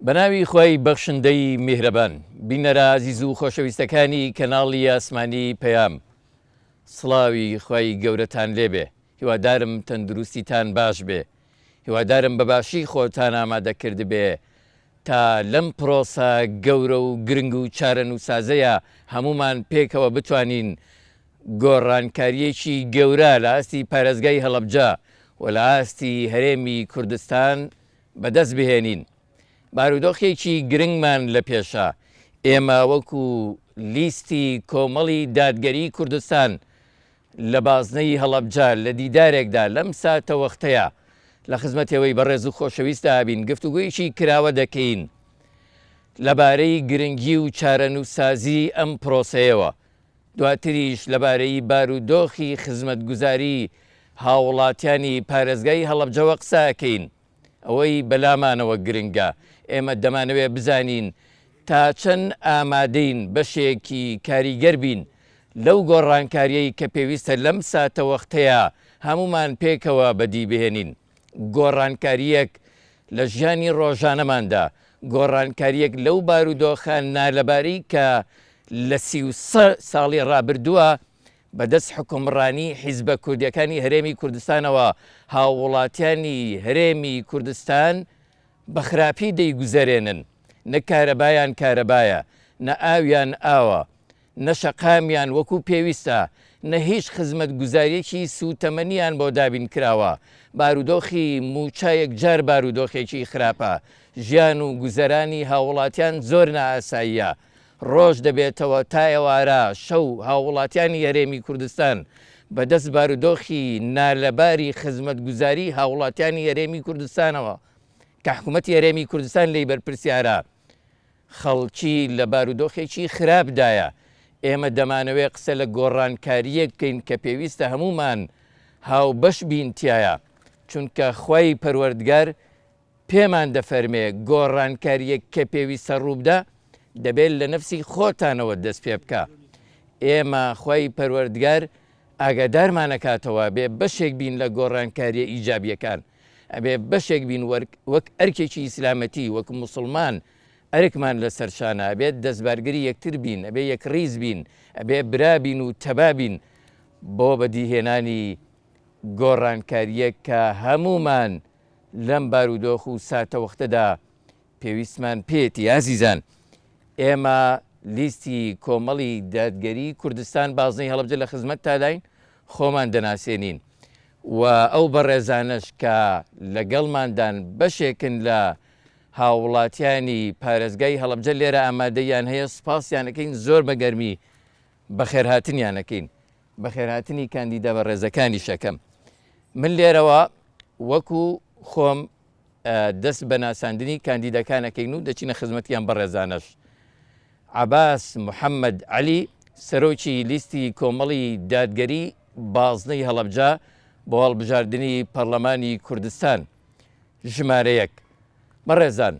بەناوی خۆی بەخشندەی میهرەبان بینەرە عزیز و خۆشەویستەکانی کەناڵی ئاسمانی پەیام سڵاوی خۆی گەورەتان لێبێ هیوادارم تەندروستیتان باش بێ هیوادارم بەباشی خۆتان ئامادەکرد بێ تا لەم پرۆسە گەورە و گرنگ و چارەنووسازەیە هەمومان پێکەوە بتوانین گۆڕانکاریەکی گەورە لە ئاستی پارێزگای هەڵەبجە و لە ئاستی هەرێمی کوردستان بەدەست بهێنین. بارودۆخێکی گرنگمان لە پێشە ئێمە وەکو لیستی کۆمەڵی دادگەری کوردستان لە بازنەی هەڵەبجە لە دیدارێکدا لەم ساتە وەختەیە لە خزمەتەوەی بەڕێز و خۆشەویستە بین گفتوگویەکی کراوە دەکەین لەبارەی گرنگی و چارەنووسازی ئەم پرۆسەیەوە. دواتریش لەبارەی بارودۆخی خزمەتگوزاری هاوڵاتیانی پارێزگای هەڵەبجەوە قسەکەین. ئەوەی بەلامانەوە گرنگە ئێمە دەمانەوێت بزانین تا چەند ئامادەین بەشێکی کاریگەر بین لەو گۆڕانکاریەی کە پێویستە لەم ساتە وەختەیە هەمومان پێکەوە بەدی بهێنین. گۆڕانکاریەک لە ژیانی ڕۆژانەماندا گۆڕانکاریەک لەو بارودۆخە نالەباری کە لە 33 ساڵی ڕابردووە بەدەست حکومڕانی حیزبە کوردیەکانی هەرێمی کوردستانەوە هاوڵاتیانی هەرێمی کوردستان بە خراپی دەیگوزارێنن. نە کارەبایان کارەبایە، نە ئاویان ئاوە، نە شەقامیان وەکو پێویستە، نە هیچ خزمەت گوزاریەکی سوتەمەنیان بۆ دابین کراوە. بارودۆخی موچایەک جار بارودۆخێکی خراپە. ژیان و گوزەرانی هاوڵاتیان زۆر نائاساییە. ڕۆژ دەبێتەوە تا ئێوارە شەو هاوڵاتیانی هەرێمی کوردستان بەدەست بارودۆخی نالەباری خزمەتگوزاری هاوڵاتیانی هەرێمی کوردستانەوە کە حکوومەتی هەرێمی کوردستان لی بەرپرسیارە خەڵکی لە بارودۆخێکی خراپدایە. ئێمە دەمانەوێت قسە لە گۆڕانکاریەک بکەین کە پێویستە هەمومان هاو بەش بینتیایە، چونکە خوای پەروەردگار پێمان دەفەرمێ گۆڕانکاریەک کە پێویستە ڕووبدا دەبێت لە نەفسی خۆتانەوە دەست پێ بکە. ئێمە خوای پەروەردگار ئاگادارمانەکاتەوە بێ بەشێک بین لە گۆڕانکاریە ئیجابیەکان، ئەبێ بەشێک بین وەک ئەرکێکی ئیسلامەتی وەک موسڵمان ئەرکمان لە سەرشانە، ئەبێت دەستبارگری یەکتر بین، ئەبێ یەک ڕیز بین، ئەبێ برابین و تەبابین بۆ بەدیهێنانی گۆڕانکاریەک کە هەمومان لەم بارودۆخ و ساتە وەختەدا پێویستمان پێێتی. ئازیزان، ئێمە لیستی کۆمەڵی دادگەری کوردستان بازنەی هەڵەبجە لە خزمەت تاداین خۆمان دەناسێنین و ئەو بەڕێزانش کە لەگەڵماندان بەشێکن لە هاوڵاتیانی پارێزگای هەڵەبجە لێرە ئامادەیان هەیە سپاسیانەکەین، زۆر بەگەرمی بەخێرهاتنیانەکەین، بەخێرهاتنی کاندیدا بەڕێزەکانی شەکەم. من لێرەوە وەکو خۆم دەست بە ناساندنی کاندیدەکانەکەین و دەچینە خزمەتیان بەڕێزانەش. عەباس محەممەد عەلی سەرۆکی لیستی کۆمەڵی دادگەری بازنەی هەڵەبجە بۆ هەڵبژاردننی پەرلەمانی کوردستان ژمارە 1. بەڕێزان،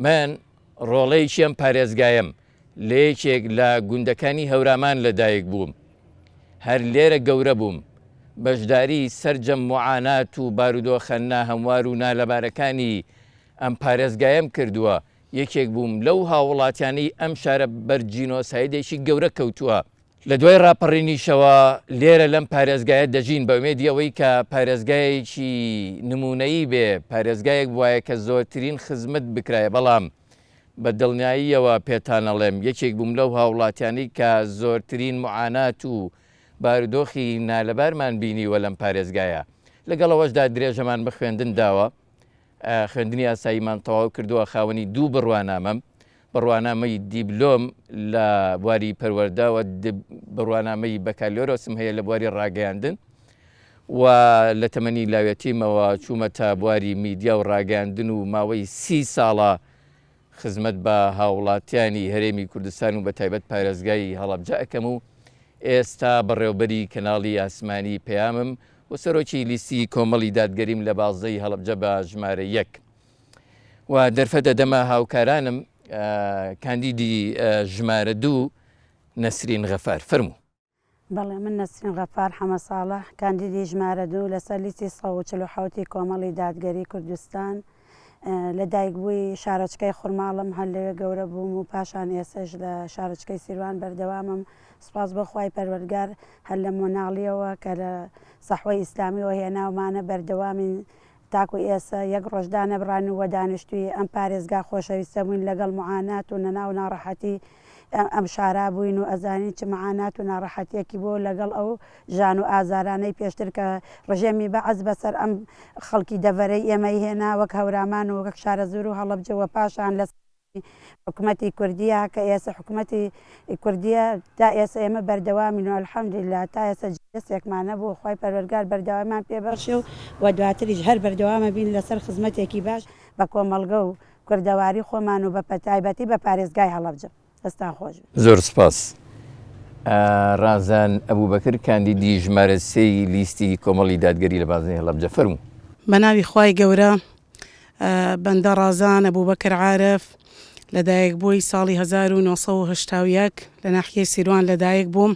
من ڕۆڵەیەکی ئەم پارێزگایم لە یەکێک لە گوندەکانی هەورامان لەدایک بووم. هەر لێرە گەورە بووم، بەشداری سەرجەم موعانات و بارودۆخە ناهەموار و نالەبارەکانی ئەم پارێزگایم کردووە. یەکێک بووم لەو هاوڵاتیانەی ئەم شارە بەرجینۆسایدێکی گەورە کەوتووە. لە دوای ڕاپەڕینیشەوە لێرە لەم پارێزگایە دەژین بە ئومێدی ئەوەی کە پارێزگایەکی نمونەیی بێ، پارێزگایەک وایە کە زۆرترین خزمەت بکرایە. بەڵام بە دڵنیاییەوە پێتانەڵێم یەکێک بووم لەو هاوڵاتیانەی کە زۆرترین موعانات و بارودۆخی نالەبارمان بینیوە لەم پارێزگایە. لەگەڵەوەشدا درێژەمان بە خوێندن داوە، خوێندنی ئاساییمان تەواو کردووە. خاوەنی 2 بڕوانامەم، بڕوانامەی دیبلۆم لە بواری پەروەرداوە، بڕوانامەی بەکالۆرۆسم هەیە لە بواری ڕاگەیاندن و لە تەمەنی لاوێتیمەوە چوومە تا بواری میدیا و ڕاگەاندن و ماوەی 30 ساڵە خزمەت بە هاوڵاتیانی هەرێمی کوردستان و بە تایبەت پارێزگای هەڵەبجە ئەەکەم و ئێستا بەڕێوەبەری کەناڵی ئاسمانی پەیامم و سەرۆکی لیستی کۆمەڵی دادگەریم لە بازنەی هەڵەبجە بە ژمارە 1. و دەرفەتە دەما هاوکارانم کاندیدی ژمارە 2 نەسرین غەفار. فەرموو. بەڵێ، من نەسرین غەفار حەمە ساڵح کاندیدی ژمارە 2 لەسەر لیستی 147 کۆمەڵی دادگەری کوردستان لەدایکبووی شارۆچکەی خوڕماڵم هەر لەوێ گەورە بووم و پاشان ئێسش لە شارۆچکەی سیروان بەردەوامم. سپاس بەخوای پەروەردگار هەر لە مۆناڵیەوە کە لە سەحوەی ئیسلامیەوە هێناومانە بەردەوامی تاکو ئێستا یەک ڕۆژدا نەبڕان و دانیشتووی ئەم پارێزگا خۆشەویستە بووین لەگەڵ معانات و نەناو ناڕەحەتی ئەم شارا بووین و ئەزانین چ معانات و ناڕەحەتیەکی بۆ لەگەڵ ئەو ژان و ئازارانەی پێشتر کە ڕژێمی بەعەز بەسەر ئەم خەڵکی دەڤەرەی ئێمەی هێنا وەک هەورامان و وەک شارە زۆر و هەڵەبجەوە پاشان لە حکوومەتی کوردیە کە ئێستا حکوومەتی کوردیە تا ئێستا ئێمە بەردەوامین و الحەمدوللا تا ئێستا دەستێکمانە بوو خۆی پەروەردگار بەردەوامان پێبەخشێ و دواتریش هەر بەردەوامە بین لەسەر خزمەتێکی باش بە کۆمەڵگە و کوردەواری خۆمان و بە تایبەتی بە پارێزگای هەڵەبجە. دەستان خۆش زۆر سپاس. ڕازان ئەبوبەکر کاندیدی ژمارە سێی لیستی کۆمەڵی دادگەری لە بازرگای هەڵەبجە فەرموو. بە ناوی خوای گەورە بەندە ڕازان ئەبوبەکر عارف لەدایک بووی ساڵی 1970 لە ناحیەی سیروان لەدایک بووم.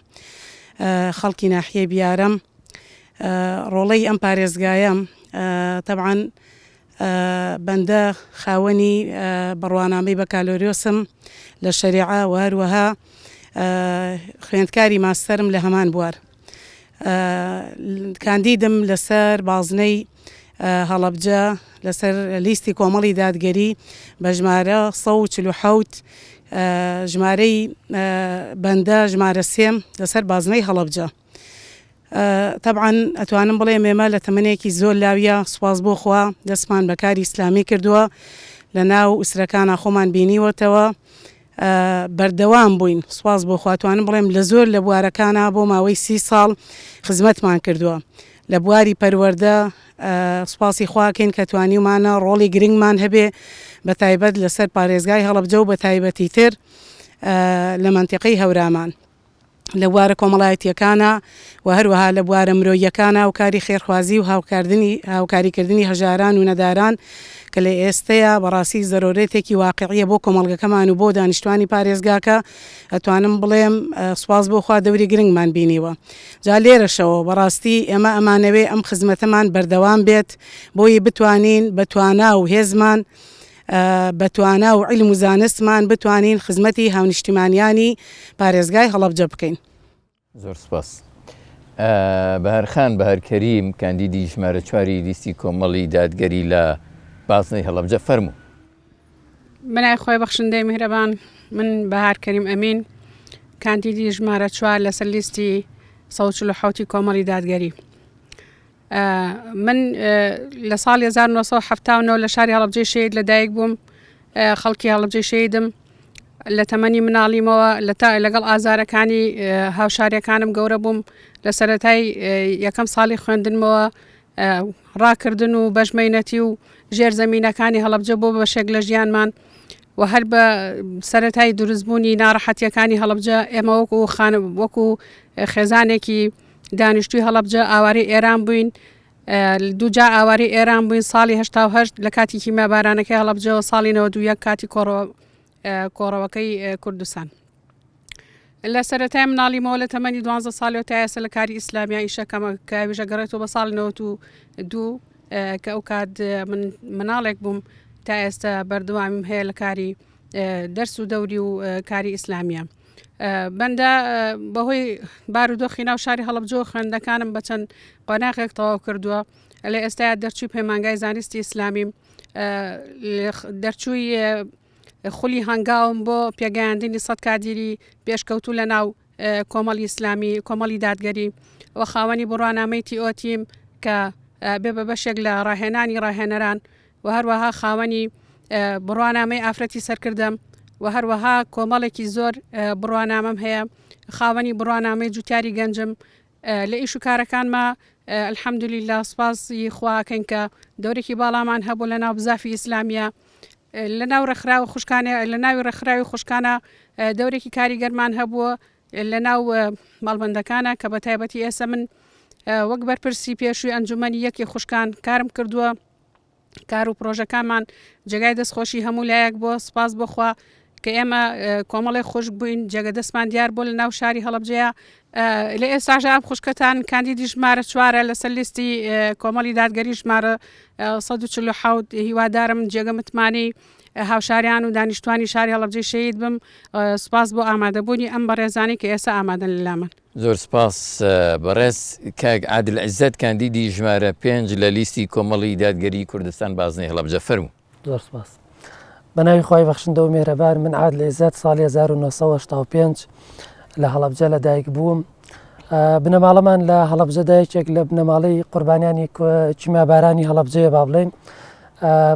خەڵکی ناحیەی بیارم ڕۆڵەی ئەم پارێزگایە تەبعاً بەندە خاوەنی بڕوانامەی بەکالۆریۆسم لە شەریعە و هەروەها خوێندکاری ماستەرم لە هەمان بوار. کاندیدم لەسەر بازنەی هەڵەبجە لەسەر لیستی کۆمەڵی دادگەری بە ژمارە 147 ژمارەی بەندە ژمارە سێم لەسەر بازنەی هەڵەبجە. طبعاً ئەتوانم بڵێم ئێمە لە تەمەنێکی زۆر لاویە سوپاس بۆ خوا دەستمان بەکاری ئیسلامی کردووە لە ناو ئوسرەکانە خۆمان بینیوەتەوە بەردەوام بووین. سوپاس بۆ خوا توانم بڵێم لە زۆر لە بوارەکانە بۆ ماوەی 30 ساڵ خزمەتمان کردووە. لە بواری پەروەردە سوپاسی خواکەین کە توانیمانە ڕۆڵی گرنگمان هەبێ بە تایبەت لەسەر پارێزگای هەڵەبجە و بە تایبەتی تر لە مەنتیقەی هەورامان لە بوارە کۆمەڵایەتیەکانە و هەروەها لە بوارە مرۆییەکانە و کاری خێرخوازی و هاوکاریکردنی هەژاران و نەداران کە لە ئێستەیە بەڕاستی زەرۆرێتێکی واقعیە بۆ کۆمەڵگەکەمان و بۆ دانیشتوانی پارێزگاکە. ئەتوانم بڵێم سوپاس بۆ خوا دەوری گرنگمان بینیوە. جا لێرەشەوە بەڕاستی ئێمە ئەمانەوێ ئەم خزمەتەمان بەردەوام بێت بۆی بتوانین بەتوانا و هێزمان بەتوانا و عیلم و زانستمان بتوانین خزمەتی هاونیشتیمانیانی پارێزگای هەڵەبجە بکەین. زۆر سپاس. بەهارخان بەهارکەریم کاندیدی ژمارە 4 لیستی کۆمەڵی دادگەری لە بازنەی هەڵەبجە فەرموو. بەنای خۆی بەخشندەی میهرەبان من بەهارکەریم ئەمین کاندیدی ژمارە 4 لەسەر لیستی 147 کۆمەڵی دادگەری. من لە ساڵی 1970 لە شاری هەڵەبجەی شەید لەدایک بووم. خەڵکی هەڵەبجەی شەیدم لە تەمەنی مناڵیمەوە لەگەڵ ئازارەکانی هاوشاریەکانم گەورە بووم. لە سەرەتای یەکەم ساڵی خوێندنمەوە ڕاکردن و بەژمەینەتی و ژێرزەمینەکانی هەڵەبجە بۆ بەشێک لە ژیانمان و هەر بە سەرەتای دروستبوونی ناڕەحەتیەکانی هەڵەبجە ئێمە وەکو خێزانێکی دانیشتوی هەڵەبجە ئاواری ئێران بووین. دووجا ئاواری ئێران بووین ساڵی 1970 لە کاتی کیمابارانەکەی هەڵەبجەوە ساڵی 92 کاتی کۆڕەوەکەی کوردستان. لە سەرەتای مناڵیمەوە لە تەمەنی 12 ساڵەوە تا ئێستا لە کاری ئیسلامیە ئیشەکەمە کە ویژە گەڕێتەوە بە ساڵی 92 کە ئەو کات مناڵێک بووم تا ئێستا بەردەوامیم هەیە لە کاری دەرس و دەوری و کاری ئیسلامیە. بەندە بەهۆی بارودۆخی ناو شاری هەڵەبجە خوێندەکانم بە چەند قۆناغێک تەواو کردووە. لە ئێستایا دەرچووی پەیمانگای زانستی ئیسلامیم دەرچووی خولی هەنگاوم بۆ پێگەیاندنی 100 کادیری پێشکەوتوو لە ناو کۆمەڵی ئیسلامی کۆمەڵی دادگەری و خاوەنی بڕوانامەی تیئۆتیم کە بێ بە بەشێک لە ڕاهێنانی ڕاهێنەران و هەروەها خاوەنی بڕوانامەی ئافرەتی سەرکردم و هەروەها کۆمەڵێکی زۆر بڕوانامەم هەیە خاوەنی بڕوانامەی جوتیاری گەنجم لە ئیش و کارەکانمە الحەمدولیلا سپاسی خواکەین کە دەورێکی باڵامان هەبوو لە ناو بزافی ئیسلامیە لە ناو ڕێکخراوە خوشکانە لە ناوی ڕێکخراوی خوشکانە دەورێکی کاریگەرمان هەبووە لە ناو ماڵبەندەکانە کە بە تایبەتی ئێستا من وەک بەرپرسی پێشووی ئەنجومەنی یەکی خوشکان کارم کردووە. کار و پرۆژەکانمان جێگای دەستخۆشی هەموو لایەک بۆ سپاس بخوا کە ئێمە کۆمەڵی خوشک بووین جێگە دەستمان دیار بۆ لە ناو شاری هەڵەبجەیە لە ئێستاژ ئەم خوشکەتان کاندیدی ژمارە 4 لەسەر لیستی کۆمەڵی دادگەری ژمارە 147 هیوادارم جێگە متمانی هاوشاریان و دانیشتوانی شاری هەڵەبجەی شەید بم سپاس بۆ ئامادەبوونی ئەم بەڕێزانی کە ئێستا ئامادەن لەلامن. زۆر سپاس بەڕێز کاک عادل عیزەت کاندیدی ژمارە 5 لە لیستی کۆمەڵی دادگەری کوردستان بازنەی هەڵەبجە فەرموو. زۆر سپاس. بەناوی خۆی بەخشندە و مێرەبار من عادل عیزەت ساڵی 1985 لە هەڵەبجە لەدایک بووم. بنەماڵەمان لە هەڵەبجەدا یەکێک لە بنەماڵەی قوربانیانی چیمابارانی هەڵەبجەیە با بڵێن.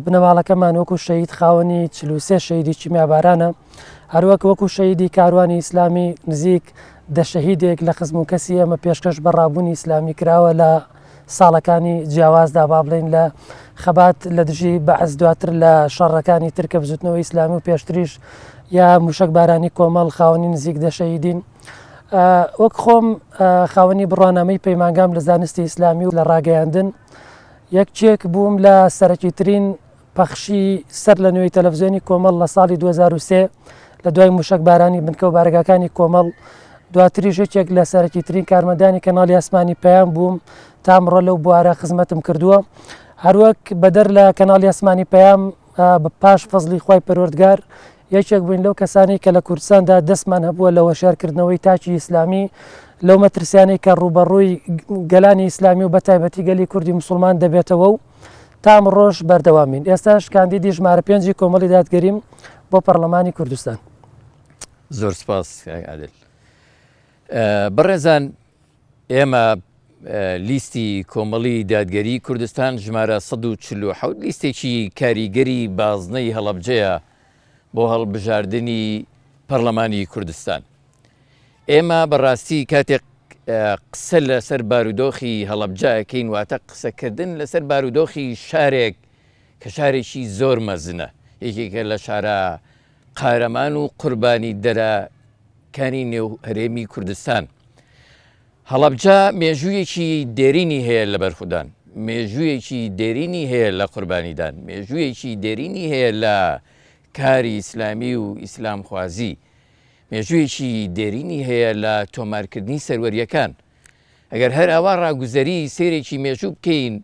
بنەماڵەکەمان وەکو شەهید خاوەنی 43 شەهیدی چیمابارانە، هەروەک وەکو شەهیدی کاروانی ئیسلامی نزیک 10 شەهیدێک لە خزم و کەسی ئەمە پێشکەش بە ڕابوونی ئیسلامی کراوە لە ساڵەکانی جیاوازدا با بڵێن لە خەبات لە دژی بەعز دواتر لە شەڕەکانی ترکە بزوتنەوەی ئیسلامی و پێشتریش یا موشک بارانی کۆمەڵ خاوەنی نزیک 10 شەهیدین. وەک خۆم خاوەنی بڕوانامەی پەیمانگام لە زانستی ئیسلامی و لە ڕاگەیاندن یەکچێک بووم لە سەرەکیترین پەخشی سەر لە نوێی تەلەڤیزیۆنی کۆمەڵ لە ساڵی 2023 لە دوای موشک بارانی بنکە و بارگاکانی کۆمەڵ. دواتریش یەکێک لە سەرەکیترین کارمەندانی کەناڵی ئاسمانی پەیام بووم تا ئەمڕۆ لەو بوارە خزمەتم کردووە. هەروەک بەدەر لە کەناڵی ئاسمانی پەیام بە پاش فەزلی خۆی پەروەردگار یەکێک بووین لەو کەسانی کە لە کوردستاندا دەستمان هەبووە لە وەشارکردنەوەی تاکی ئیسلامی لەو مەترسیانەی کە ڕوبەڕووی گەلانی ئیسلامی و بە تایبەتی گەلی کوردی مسلمان دەبێتەوە و تا ئەمڕۆژ بەردەوامین. ئێستاش کاندیدی ژمارە 5 کۆمەڵی دادگەریم بۆ پەرلەمانی کوردستان. زۆر سپاس عادل. بەڕێزان ئێمە لیستی کۆمەڵی دادگەری کوردستان ژمارە 147 لیستێکی کاریگەری بازنەی هەڵەبجەیە بۆ هەڵبژاردننی پەرلەمانی کوردستان. ئێمە بەڕاستی کاتێک قسە لەسەر بارودۆخی هەڵەبجەکەین واتە قسەکردن لەسەر بارودۆخی شارێک کە شارێکی زۆر مەزنە، یەکێکە لە شارە قارەمان و قوربانی دەرەکانی نێو هەرێمی کوردستان. هەڵەبجە مێژوویەکی دێرینی هەیە لە بەرخودان، مێژوویەکی دێرینی هەیە لە قوربانیدان، مێژوویەکی دێرینی هەیە لە کاری ئیسلامی و ئیسلامخوازی، مێژوویەکی دێرینی هەیە لە تۆمارکردنی سەروەریەکان. ئەگەر هەر ئاوا ڕاگوزەری سێرێکی مێژوو بکەین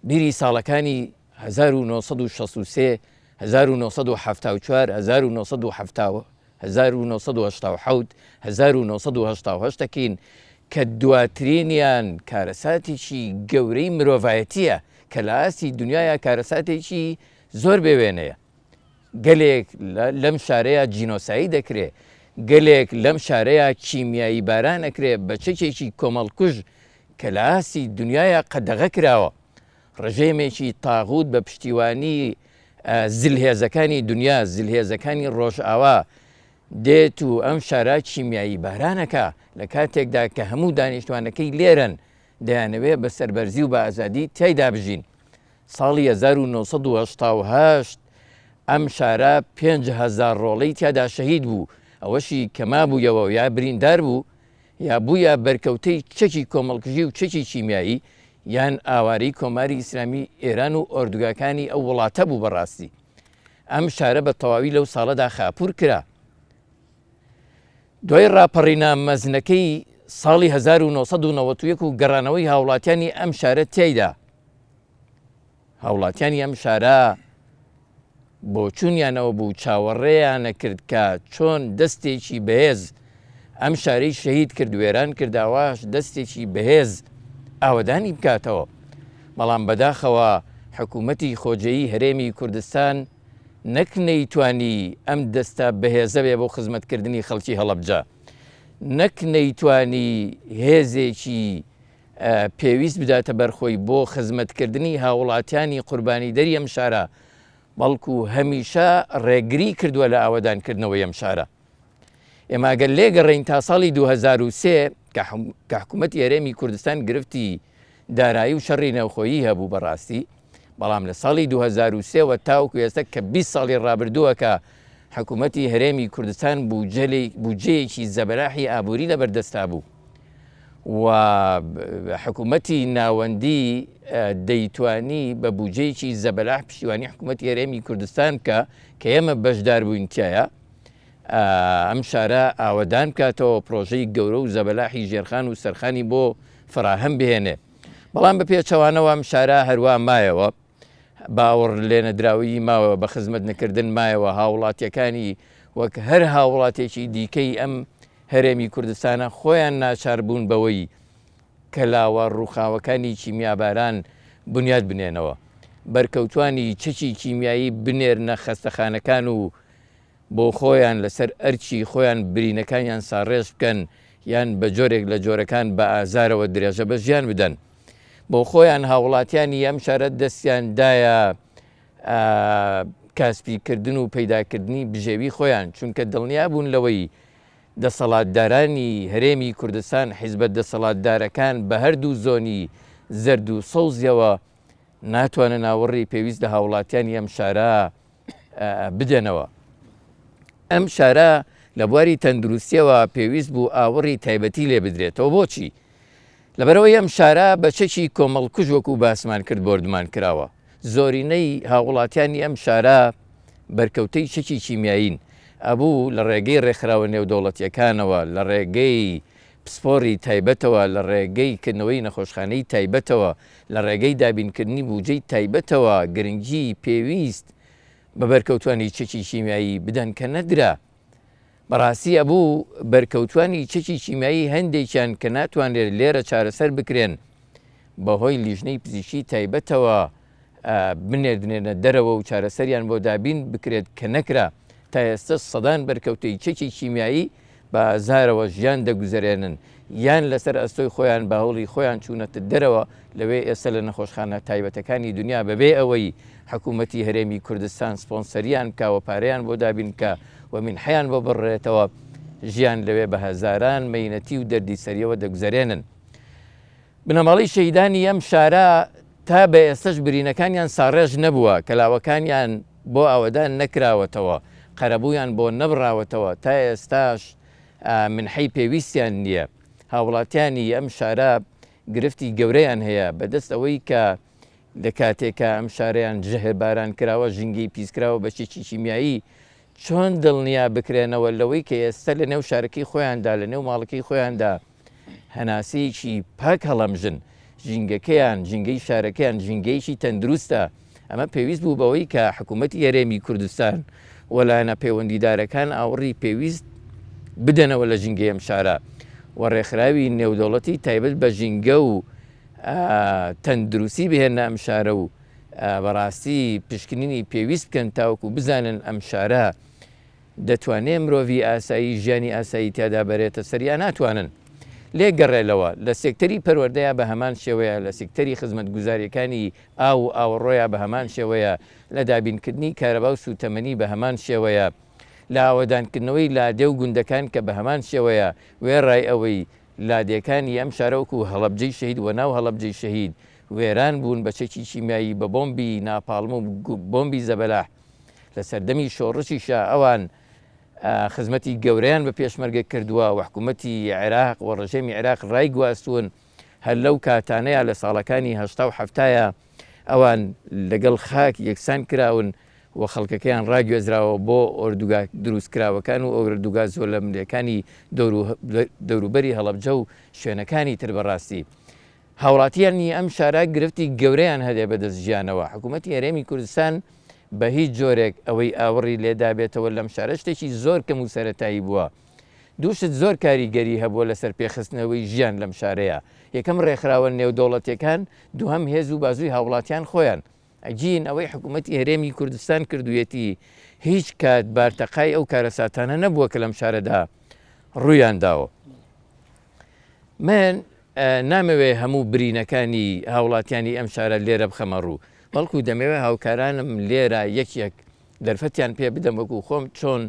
بیری ساڵەکانی 1963 1974 1970 1970 1970 دەکەین کە دواترینیان کارەساتێکی گەورەی مرۆڤایەتیە کە لە ئاستی دنیاە کارەساتێکی زۆر بێوێنەیە. گەلێک لەم شارەیە جینۆسایی دەکرێت، گەلێک لەم شارەیە کیمیایی باران ئەکرێت بە چەکێکی کۆمەڵکوژ کە لە ئاستی دنیاە قەدەغە کراوە. ڕژێمێکی تاغوت بە پشتیوانی زلهێزەکانی دنیا، زلهێزەکانی ڕۆژئاوا دێت و ئەم شارە کیمیایی بارانەکە لە کاتێکدا کە هەموو دانیشتوانەکەی لێرن دەیانەوێت بە سەربەرزی و بە ئازادی تایدا بژین. ساڵی 1970 ئەم شارە 5,000 ڕۆڵەی تیادا شەهید بوو، ئەوەشی کەما بوویەوە یا بریندار بوو یا بووە بەرکەوتەی چەکی کۆمەڵکژی و چەکی کیمیایی یان ئاواری کۆماری ئیسلامی ئێران و ئۆردوگاکانی ئەو وڵاتە بوو. بەڕاستی ئەم شارە بە تەواوی لەو ساڵەدا خاپور کرا. دوای ڕاپەڕینا مەزنەکەی ساڵی 1991 و گەڕانەوەی هاوڵاتیانی ئەم شارە تێیدا، هاوڵاتیانی ئەم شارە بۆ چوونیانەوە بوو چاوەڕێیانە کرد کە چۆن دەستێکی بەهێز ئەم شارەی شەهید کرد، وێران کرداواش دەستێکی بەهێز ئاوەدانی بکاتەوە. بەڵام بەداخەوە حکوومەتی خۆجەیی هەرێمی کوردستان نەک نەیتوانی ئەم دەستە بەهێزە بێ بۆ خزمەتکردنی خەڵکی هەڵەبجە، نەک نەیتوانی هێزێکی پێویست بداتە بەرخۆی بۆ خزمەتکردنی هاوڵاتیانی قوربانی دەری ئەم شارە، بەڵکو هەمیشە ڕێگری کردووە لە ئاوەدانکردنەوەی ئەم شارە. ئێمە ئەگەر لێگەڕین تا ساڵی 2023 کە حکوومەتی هەرێمی کوردستان گرفتی دارایی و شەڕی نەوخۆیی هەبوو بەڕاستی، بەڵام لە ساڵی 2023 وە تاوکو ئێستا کە 20 ساڵی ڕابردووە کە حکوومەتی هەرێمی کوردستان بودجەیەکی زەبەلاحی ئابووری لەبەردەستا بوو و حکوومەتی ناوەندی دەیتوانی بە بودجەیەکی زەبەلاح پشتیوانی حکوومەتی هەرێمی کوردستان کە ئێمە بەشدار بووین تایە ئەم شارە ئاوەدان بکاتەوە پرۆژەی گەورە و زەبەلاحی ژێرخان و سەرخانی بۆ فراهەم بهێنێ. بەڵام بە پێچەوانەوە ئەم شارە هەروە مایەوە، باوەڕ لێنەدراوی ماوە، بە خزمەت نەکردن مایەوە. هاوڵاتیەکانی وەک هەر هاوڵاتێکی دیکەی ئەم هەرێمی کوردستانە خۆیان ناچار بوون بەوەی کەلاوە ڕووخاوەکانی کیمیاباران بنیاد بنێنەوە، بەرکەوتوانی چەکی کیمیایی بنێرنە خەستەخانەکان و بۆ خۆیان لەسەر ئەرچی خۆیان برینەکانیان ساڕێژ بکەن، یان بە جۆرێک لە جۆرەکان بە ئازارەوە درێژە بە ژیان بدەن. بۆ خۆیان هاوڵاتیانی ئەم شارە دەستیاندایە کاسبیکردن و پەیداکردنی بژێوی خۆیان، چونکە دڵنیا بوون لەوەی دەسەڵاتدارانی هەرێمی کوردستان، حیزبە دەسەڵاتدارەکان بە هەردوو زۆنی زەرد و سەوزیەوە ناتوانن ئاوەڕی پێویست لە هاوڵاتیانی ئەم شارە بدەنەوە. ئەم شارە لە بواری تەندروستیەوە پێویست بوو ئاوەڕی تایبەتی لێ بدرێتەوە. بۆچی؟ لەبەرەوەی ئەم شارە بە چەکی کۆمەڵکوژ وەکو باسمان کرد بردمان کراوە. زۆرینەی هاوڵاتیانی ئەم شارە بەرکەوتەی چەکی کیمیایین، ئەبوو لە ڕێگەی ڕێکخراوە نێودەوڵەتیەکانەوە، لە ڕێگەی پسپۆری تایبەتەوە، لە ڕێگەی کردنەوەی نەخۆشخانەی تایبەتەوە، لە ڕێگەی دابینکردنی بودجەی تایبەتەوە گرنگی پێویست بە بەرکەوتوانی چەکی کیمیایی بدەن کە نەدرا. بەڕاستی ئەبوو بەرکەوتوانی چەکی کیمیایی هەندێکیان کە ناتوانێت لێرە چارەسەر بکرێن بەهۆی لیژنەی پزیشکی تایبەتەوە بنێردنێنە دەرەوە و چارەسەریان بۆ دابین بکرێت کە نەکرا. تا ئێستا سەدان بەرکەوتەی چەکی کیمیایی بە ئازارەوە ژیان دەگوزارێنن، یان لەسەر ئەستۆی خۆیان بە هەوڵی خۆیان چوونەتە دەرەوە لەوێ ئێستا لە نەخۆشخانە تایبەتەکانی دنیا بەبێ ئەوەی حکوومەتی هەرێمی کوردستان سپۆنسەریان بکاوە، پارەیان بۆ دابین بکە و منحەیان بۆ بڕێتەوە، ژیان لەوێ بە هەزاران مەینەتی و دەردی سەریەوە دەگوزارێنن. بنەماڵی شەهیدانی ئەم شارە تا بە ئێستش برینەکانیان ساڕێژ نەبووە، کەلاوەکانیان بۆ ئاوەدان نەکراوەتەوە، قەرەبوویان بۆ نەبڕاوەتەوە، تا ئێستاش منحەی پێویستیان نییە. هاوڵاتیانی ئەم شارە گرفتی گەورەیان هەیە بەدەست ئەوەی کە لە کاتێکە ئەم شارەیان ژەهرباران کراوە، ژینگەی پیسکراوە بە چێکی کیمیایی، چۆن دڵنیا بکرێنەوە لەوەی کە ئێستا لە نێو شارەکەی خۆیاندا، لە نێو ماڵەکەی خۆیاندا هەناسەیەکی پاک هەڵەمژن، ژینگەکەیان، ژینگەی شارەکەیان ژینگەیەکی تەندروستە. ئەمە پێویست بوو بەوەی کە حکوومەتی هەرێمی کوردستان وەلایەنە پەیوەندیدارەکان ئاوەڕی پێویست بدەنەوە لە ژینگەی ئەم شارە و ڕێکخراوی نێودەوڵەتی تایبەت بە ژینگە و تەندروستی بهێنە ئەم شارە و بەڕاستی پشکنینی پێویست بکەن تاوەکو بزانن ئەم شارە دەتوانێت مرۆڤی ئاسایی ژیانی ئاسایی تیادا بەرێتە سەریا ناتوانن. لێگەڕێلەوە لە سێکتەری پەروەردەیە بە هەمان شێوەیە، لە سێکتەری خزمەتگوزاریەکانی ئاو و ئاوەڕۆیە بە هەمان شێوەیە، لە دابینکردنی کارەبا و سوتەمەنی بە هەمان شێوەیە، لە ئاوەدانکردنەوەی لادێ و گوندەکان کە بە هەمان شێوەیە. وێڕای ئەوەی لادێکانی ئەم شارەوەکو هەڵەبجەی شەهید و ناو هەڵەبجەی شەهید وێران بوون بە چەکی کیمیایی، بە بۆمبی ناپاڵم و بۆمبی زەبەلاح لە سەردەمی شۆڕشیشە. ئەوان خزمەتی گەورەیان بە پێشمەرگە کردووە و حکوومەتی عێراق و ڕژێمی عێراق ڕای گواستوون. هەر لەو کاتانەیە لە ساڵەکانی هەشتا و هەفتایە ئەوان لەگەڵ خاک یەکسان کراون و خەڵکەکەیان ڕاگوێزراوە بۆ ئۆردوگا دروستکراوەکان و ئۆردوگا زۆر لە ملەکانی دەوروبەری هەڵەبجە و شوێنەکانی تر بەڕاستی. هاوڵاتیانی ئەم شارە گرفتی گەورەیان هەدێ بەدەست ژیانەوە. حکوومەتی هەرێمی کوردستان بە هیچ جۆرێک ئەوەی ئاوەڕی لێدا بێتەوە لەم شارە شتێکی زۆر کەم و سەرەتایی بووە. دووشت زۆر کاریگەری هەبووە لەسەر پێخستنەوەی ژیان لەم شارەیە. یەکەم ڕێکخراوە نێودەوڵەتیەکان، دووهەم هێز و بازووی هاوڵاتیان خۆیان. ئەجین ئەوەی حکوومەتی هەرێمی کوردستان کردوویەتی هیچ کات بارتەقای ئەو کارەساتانە نەبووە کە لەم شارەدا ڕوویان داوە. من نامەوێ هەموو برینەکانی هاوڵاتیانی ئەم شارە لێرە بخەمە ڕوو، بەڵکو دەمەوێت هاوکارانم لێرە یەکێک دەرفەتیان پێ بدەم وەکو خۆم چۆن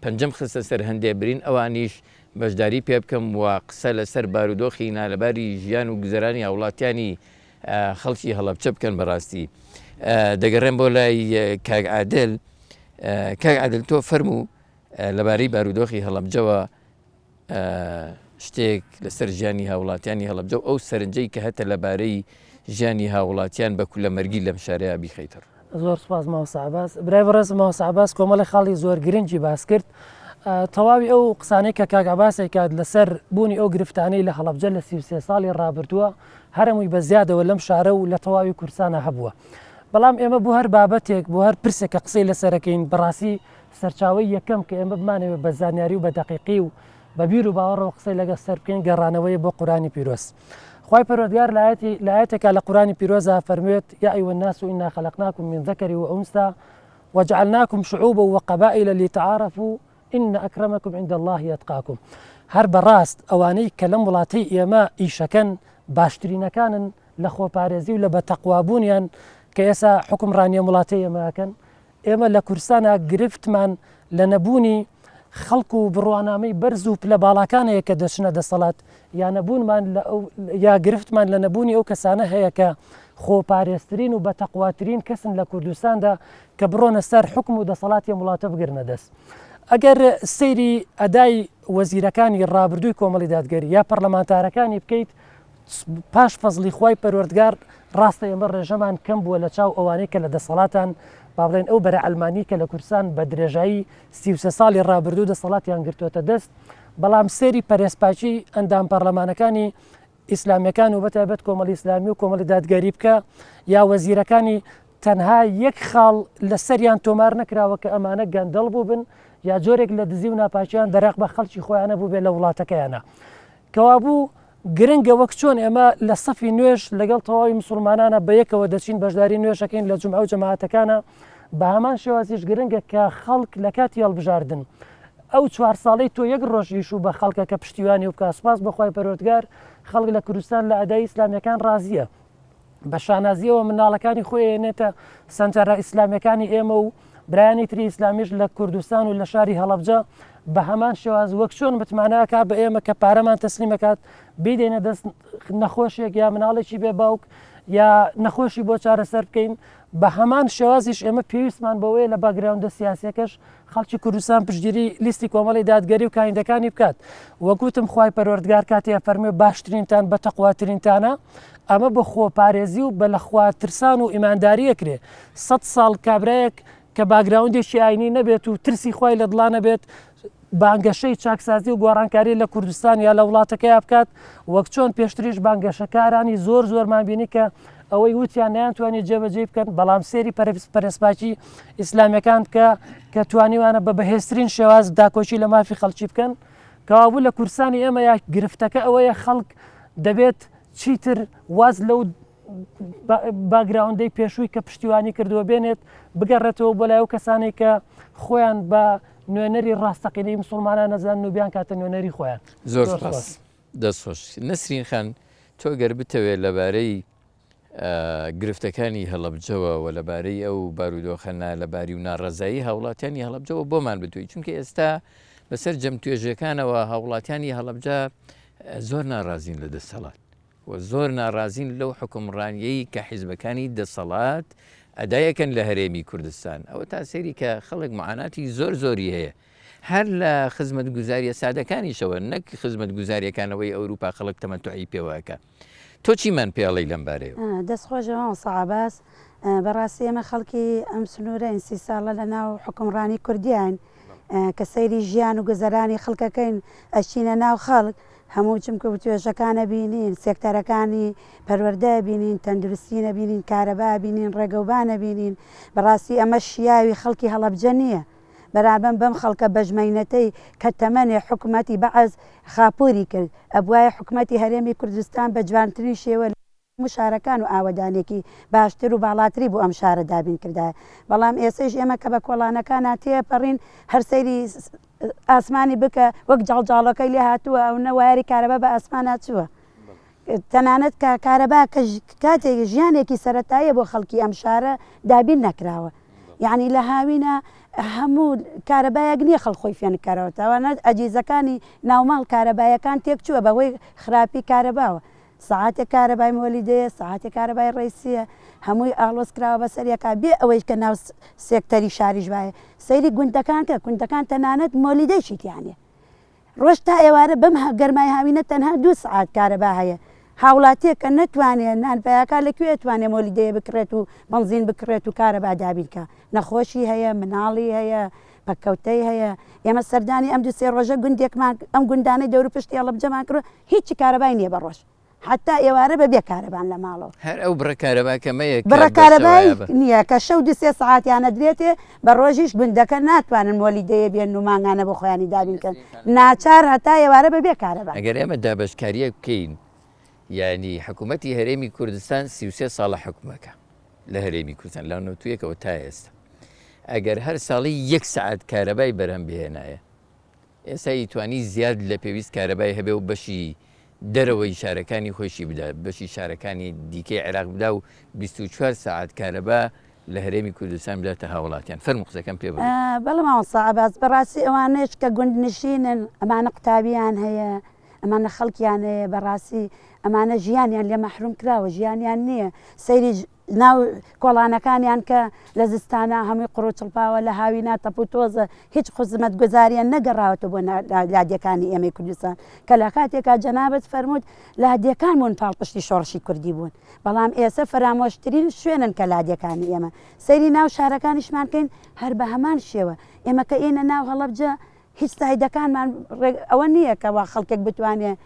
پەنجەم خستە سەر هەندێ برین، ئەوانیش بەشداری پێ بکەم و قسە لەسەر بارودۆخی نالەباری ژیان و گوزەرانی هاوڵاتیانی خەڵکی هەڵەبجە بکەن. بەڕاستی دەگەڕێم بۆ لای کاک عادل. کاک عادل تۆ فەرموو لەبارەی بارودۆخی هەڵەبجەوە شتێک لەسەر ژیانی هاوڵاتیانی هەڵەبجە و ئەو سەرنجەی کە هەتە لەبارەی ژیانی هاوڵاتیان بە کولەمەرگی لەم شارەیە بیخەیتر. زۆر سپاس ماوەسا عەباس. برای بەڕێز ماوەسا عەباس کۆمەڵی خاڵی زۆر گرنگی باس کرد. تەواوی ئەو قسانەی کە کاگاباسی کات لەسەر بوونی ئەو گرفتانەی لە هەڵەبجە لە 33 ساڵی ڕابردووە هەرمووی بە زیادەوە لەم شارە و لە تەواوی کورسانە هەبووە. بەڵام ئێمە بۆ هەر بابەتێک بۆ هەر پرسێک کە قسەی لەسەرەکەین بەڕاستی سەرچاوی یەکەم کە ئێمە بمانەوە بە زانیاری و بە دەقیقی و بە بیر و باوەڕەوە قسەی لەگە سەر بکەین گەڕانەوەی بۆ قورآنی پیرۆز. خوای پەروەردگار لە ئاەتێکە لە قورآنی پیرۆزە فەرموێت یا ئەیوە الناس إنا خلقناكم من ذكر وأنثى وجعلناكم شعوبا وقبائل لتعارفوا إن أكرمكم عند الله يتقاكم. هەر بەڕاست ئەوانەی کە لەم وڵاتی ئێمە ئیشەکەن باشترینەکانن لە خۆپارێزی و لە بەتەقوابوونیان کە ئێستا حکمڕانیە وڵاتی ئێمەکەن. ئێمە لە کورسانە گرفتمان لە نەبوونی خەڵک و بڕوانامەی بەرز و پلە باڵاکانەیە کە دەچنە دەسەڵات یا نەبوونمان یا گرفتمان لە نەبوونی ئەو کەسانە هەیە کە خۆپارێزترین و بەتەقواترین کەسن لە کوردستاندا کە بڕۆنە سەر حکم و دەسەڵاتی وڵاتە بگرنە دەست. ئەگەر سەیری ئەدای وەزیرەکانی ڕابردووی کۆمەڵی دادگەری یا پەرلەمانتارەکانی بکەیت پاش فەزلی خوای پەروەردگار ڕاستە ئێمە ڕێژەمان کەم بووە لە چاو ئەوانەی کە لە دەسەڵاتان با بڵێن ئەو بەرە ئەلمانی کە لە کورسان بە درێژایی 33 ساڵی ڕابردوو دەسەڵاتیان گرتوۆتە دەست. بەڵام سێری پەرێزپاچی ئەندام پەرلەمانەکانی ئیسلامیەکان و بەتایبەت کۆمەڵی ئیسلامی و کۆمەڵی دادگەری بکە یا وەزیرەکانی تەنها یەک خاڵ لە سەریان تۆمار نەکراوە کە ئەمانە گەندەڵ بوو بن یا جۆرێک لە دزی و ناپاچیان دەرەق بە خەڵکی خۆیانە بوو بێ لە وڵاتەکەیانە. کەوابوو گرنگە وەک چۆن ئێمە لە سەفی نوێژ لەگەڵ تەواوی مسلمانانە بە یەکەوە دەچین بەشداری نوێژەکەین لە جومعە و جەماعەتەکانە بە هەمان شێوازیش گرنگە کە خەڵک لە کاتی هەڵبژاردن ئەو 4 ساڵەی تۆ یەک ڕۆژیش و بە خەڵکە کە پشتیوانی و بکە سوپاس بەخوای پەروەردگار خەڵک لە کوردستان لە ئەدای ئیسلامیەکان ڕازیە بە شانازیەوە مناڵەکانی خۆی هێنێتە سەنتەرە ئیسلامیەکانی ئێمە و برایانی تری ئیسلامیش لە کوردستان و لە شاری هەڵەبجە بە هەمان شێواز وەک چۆن متمانەکە بە ئێمە کە پارەمان تەسلیمەکات بیدێنە دەست نەخۆشیێک یا مناڵێکی بێ باوک یا نەخۆشی بۆ چارەسەر بکەین بە هەمان شێوازیش ئێمە پێویستمان بەوەیە لە باگراوندە سیاسیەکەش خەڵکی کوردستان پشتگیری لیستی کۆمەڵی دادگەری و کاینەکانی بکات. وەگوتم خوای پەروەردگار کاتێ فەرمێ باشترینتان بە تەقواترینتانە ئەمە بە خۆپارێزی و بە لەخوا ترسان و ئیمانداریەکرێ 100 ساڵ کابرایەک کە باگراوندێکی ئاینی نەبێت و ترسی خوای لە دڵا نەبێت بانگەشەی چاکسازی و گۆڕانکاری لە کوردستان یا لە وڵاتەکەی بکات وەک چۆن پێشتریش بانگەشەکارانی زۆرمان بینی کە ئەوەی وتیان نیانتوانێت جێبەجێ بکەن بەڵام سێری پەرسپاچی ئیسلامیەکان کە توانیوانە بە بەهێزترین شێواز داکۆچی لە مافی خەڵکی بکەن کەوابوو لە کورسانی ئێمە یا گرفتەکە ئەوەیە خەڵک دەبێت چیتر واز لەو باگراوندەی پێشووی کە پشتیوانی کردووە بێنێت بگەڕێتەوە بۆ لای ئەو کەسانێک کە خۆیان بە نوێنەری ڕاستەقینەی مسلمانان نەزان و بیان کاتە نوێنەری خۆیان. زۆر دەستخۆش. نەسرین خان تۆ گەر بتەوێت لەبارەی گرفتەکانی هەڵەبجەوە و لەبارەی ئەو بارودۆخەنە لەباری و ناڕەزایی هاوڵاتیانی هەڵەبجەوە بۆمان بتووی چونکە ئێستا بەسەر جەمتوێژەکانەوە هاوڵاتیانی هەڵەبجە زۆر ناڕازین لە دەسەڵات و زۆر ناڕازین لەو حکومڕانیەی کە حیزبەکانی دەسەڵات ئەدایەکەن لە هەرێمی کوردستان ئەوە تا سەیری کە خەڵک معاناتی زۆری هەیە هەر لە خزمەت گوزاریە سادەکانیشەوە نەک خزمەت گوزاریەکانەوەی ئەوروپا خەڵک تەمەتوعی پێوەکە. تۆ چیمان پێڵی لەم بارەیە؟ دەستخۆشەوە سەعاباس بەڕاستی ئێمە خەڵکی ئەم سنوورە 30 ساڵە لە ناو حکومڕانی کوردیان کە سەیری ژیان و گوزەرانی خەڵکەکەین ئەچینە ناو خەڵک هەموو چمکە توێژەکانە بینین سێکتەرەکانی پەروەردە بینین تەندروستی نەبینین کارەبا بینین ڕێگەوبانە بینین بەڕاستی ئەمە شیاوی خەڵکی هەڵەبجە نییە بەرامبەر بەم خەڵکە بەژمەینەتەی کە تەمەنێ حکوومەتی بەعەز خاپۆری کرد ئەبوایە حکوومەتی هەرێمی کوردستان بە جوانترین شێوە شارەکان و ئاوەدانێکی باشتر و باڵاتری بۆ ئەم شارە دابین کردایە بەڵام ئێسش ئێمە کە بە کۆڵانەکانە تێپەڕین هەر سەیری ئاسمانی بکە وەک جاڵجاڵەکەی لێ هاتووە ئەو نەوایری کارەبا بە ئاسمانە چووە تەنانەت کە کارەبا کە کاتێک ژیانێکی سەرەتایە بۆ خەڵکی ئەم شارە دابین نەکراوە یعنی لە هاوینە هەموو کارەبایەک نییە خەڵخۆی فێنکارەوە تاوانەت ئەجیزەکانی ناوماڵ کارەبایەکان تێک چووە بەهۆی خراپی کارەباوە ساعاتێک کارەبای مۆلیدەیە ساعاتێک کارەبای ڕێسیە هەمووی ئاڵۆز کراوە بەسەریەکە بێ ئەوەی کە ناو سێکتەری شاریش وایە سەیری گوندەکان کە کوندەکان تەنانەت مۆلیدەیشی تیانێ ڕۆژ تا ئێوارە بەم گەرمای هاوینە تەنها 2 ساعات کارەبا هەیە هاوڵاتیە کە نەتوانێت نانپایەکە لەکوێ توانێ مۆلیدەیە بکرێت و بنزین بکرێت و کارەبا دابینکە نەخۆشی هەیە مناڵی هەیە پەککەوتەی هەیە ئێمە سەردانی ئەم 2 ڕۆژە گوندێکمان ئەم گوندانەی دەور پشتی هەڵەبجەمان کرد هیچی کارەبای نییە بە ڕۆژ حتا ئێوارە بە بێ کارەبان لە ماڵەوە هەر ئەو بڕە کارەباکەمەیە بڕە کارەبای نییە کە شەو 2 سعاتیانە درێتێ بە ڕۆژیش گوندەکە ناتوانن مۆلی دەیە بێن و ماگانە بۆ خۆیانی دابینکەن ناچار هەتا ئێوارە بە بێ کارەبان ئەگەر ئێمە دابشکاریە بکەین ینی حکوومەتی هەرێمی کوردستان 33 ساڵە حکومەکە لە هەرێمی کوردستان لە نوتویەکەەوە تا ئێستا ئەگەر هەر ساڵی 1 سعات کارەبای بەرهەم بهێنایە ئێستا توانی زیاد لە پێویست کارەبای هەبێ و بەشی دەرەوەی شارەکانی خۆشی بدا بەشی شارەکانی دیکەی عێراق بدا و 24 ساعت کارەبا لە هەرێمی کوردستان بداتە هاوڵاتیان فەرموو قسەکەم پێ بەڵام ساعباز بەڕاستی ئەوانەیەش کە گوندنشینن ئەمانە قوتابیان هەیە ئەمانە خەڵکیان هەیە بەڕاستی ئەمانە ژیانیان لێ مەحروم کراوە ژیانیان نییە سەیری ناو کۆڵانەکانیان کە لە زستانە هەمووی قڕوچڵپاوە لە هاوی ناتەپ و تۆزە هیچ خزمەت گوزاریان نەگەڕاوەتە بۆ لادیەکانی ئێمەی کوردستان کە لە کاتێکا جەنابەت فەرمووت لادیەکان بوون پاڵپشتی شۆڕشی کوردی بوون بەڵام ئێستا فەرامۆشترین شوێنن کە لادیەکانی ئێمە سەیری ناو شارەکانیشمانکەین هەر بە هەمان شێوە ئێمە کە ئێنە ناو هەڵەبجە هیچ سایدەکانمان ئەوە نییە کەوا خەڵکێک بتوانێت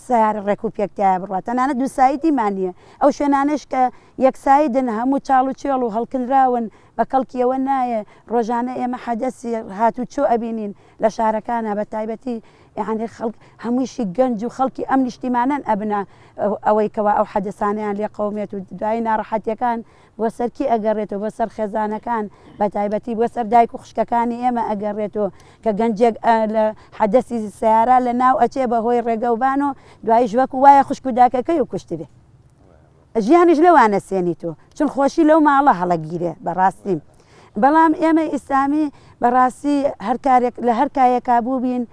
سیارە ڕێک و پێکتیایە بڕات تەنانەت دووساییدیمان نییە ئەو شوێنانش کە یەکسایدن هەموو چاڵ و چێڵ و هەڵکراون بە کەڵکیەوە نایە ڕۆژانە ئێمە حەدەسی هاتوچۆ ئەبینین لە شارەکانە بە تایبەتی یعنی خەڵک هەموویشی گەنج و خەڵکی ئەم نیشتیمانەن ئەبنا ئەوەی کەوا ئەو حەدەسانیان لێ قەومێت و دوای ناڕەحەتیەکان بۆ سەرکی ئەگەڕێتەوە بۆ سەر خێزانەکان بە تایبەتی بۆ سەر دایک و خوشکەکانی ئێمە ئەگەڕێتەوە کە گەنجێک لە حەدەسی سیارە لە ناو ئەچێ بەهۆی ڕێگەوبان و دوای ژوەک وایە خوشک و داکەکەی و کوشت بێ ژیانیش لەوانە سێنی تۆ چون خۆشی لەو ماڵە هەڵەگیرێ بەڕاستی بەڵام ئێمە ئیسلامی بەڕاستی هەر کارێک لە هەر کایەکا بوو بین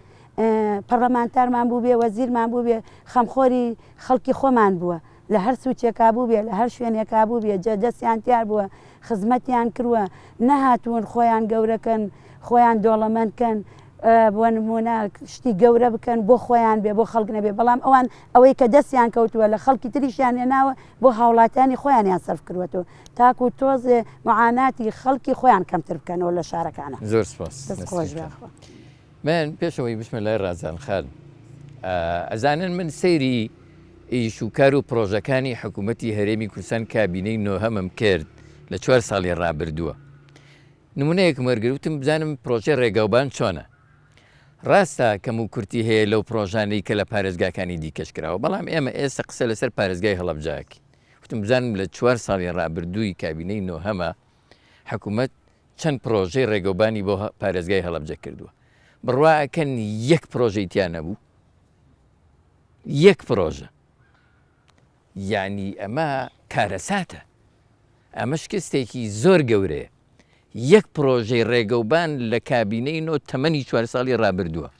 پەرلەمانتارمان بوو بێ وەزیرمان بوو بێ خەمخۆری خەڵکی خۆمان بووە لە هەر سوچێکا بوو بێ لە هەر شوێنێکا بوو بێ جەدەستیان تیار بووە خزمەتیان کردووە نەهاتوون خۆیان گەورەکەن خۆیان دۆڵەمەندکەن بۆ نمونە شتی گەورە بکەن بۆ خۆیان بێ بۆ خەڵک نەبێ بەڵام ئەوان ئەوەی کە دەستیان کەوتووە لە خەڵکی تریشیان هێناوە بۆ هاوڵاتیانی خۆیانیان سەرف کردوەوە تاکو و تۆزێ معاناتی خەڵکی خۆیان کەمتر بکەنەوە لە شارەکانە زۆر سپاس من پێشەوەی بچمە لای ڕازان خان ئەزانن من سەیری ئیش و کار و پرۆژەکانی حکوومەتی هەرێمی کوردستان کابینەی نۆهەمم کرد لە 4 ساڵی ڕابردووە نمونەیەکم وەرگرتم بزانم پرۆژە ڕێگەوبان چۆنە ڕاستە کەم و کورتی هەیە لەو پرۆژانەی کە لە پارێزگاکانی دیکەش کراوە بەڵام ئێمە ئێستا قسە لەسەر پارێزگای هەڵەبجاکی وتم بزانم لە 4 ساڵی ڕابردووی کابینەی نۆهەمە حکوومەت چەند پرۆژەی ڕێگەوبانی بۆ پارێزگای هەڵەبجە کردووە بڕواکەن یەک پرۆژەی تیان نەبوو یەک پرۆژە یعنی ئەمە کارەساتە ئەمە شکستێکی زۆر گەورەیە یەک پرۆژەی ڕێگەوبان لە کابینەی نۆ تەمەنی 4 ساڵی ڕابردووە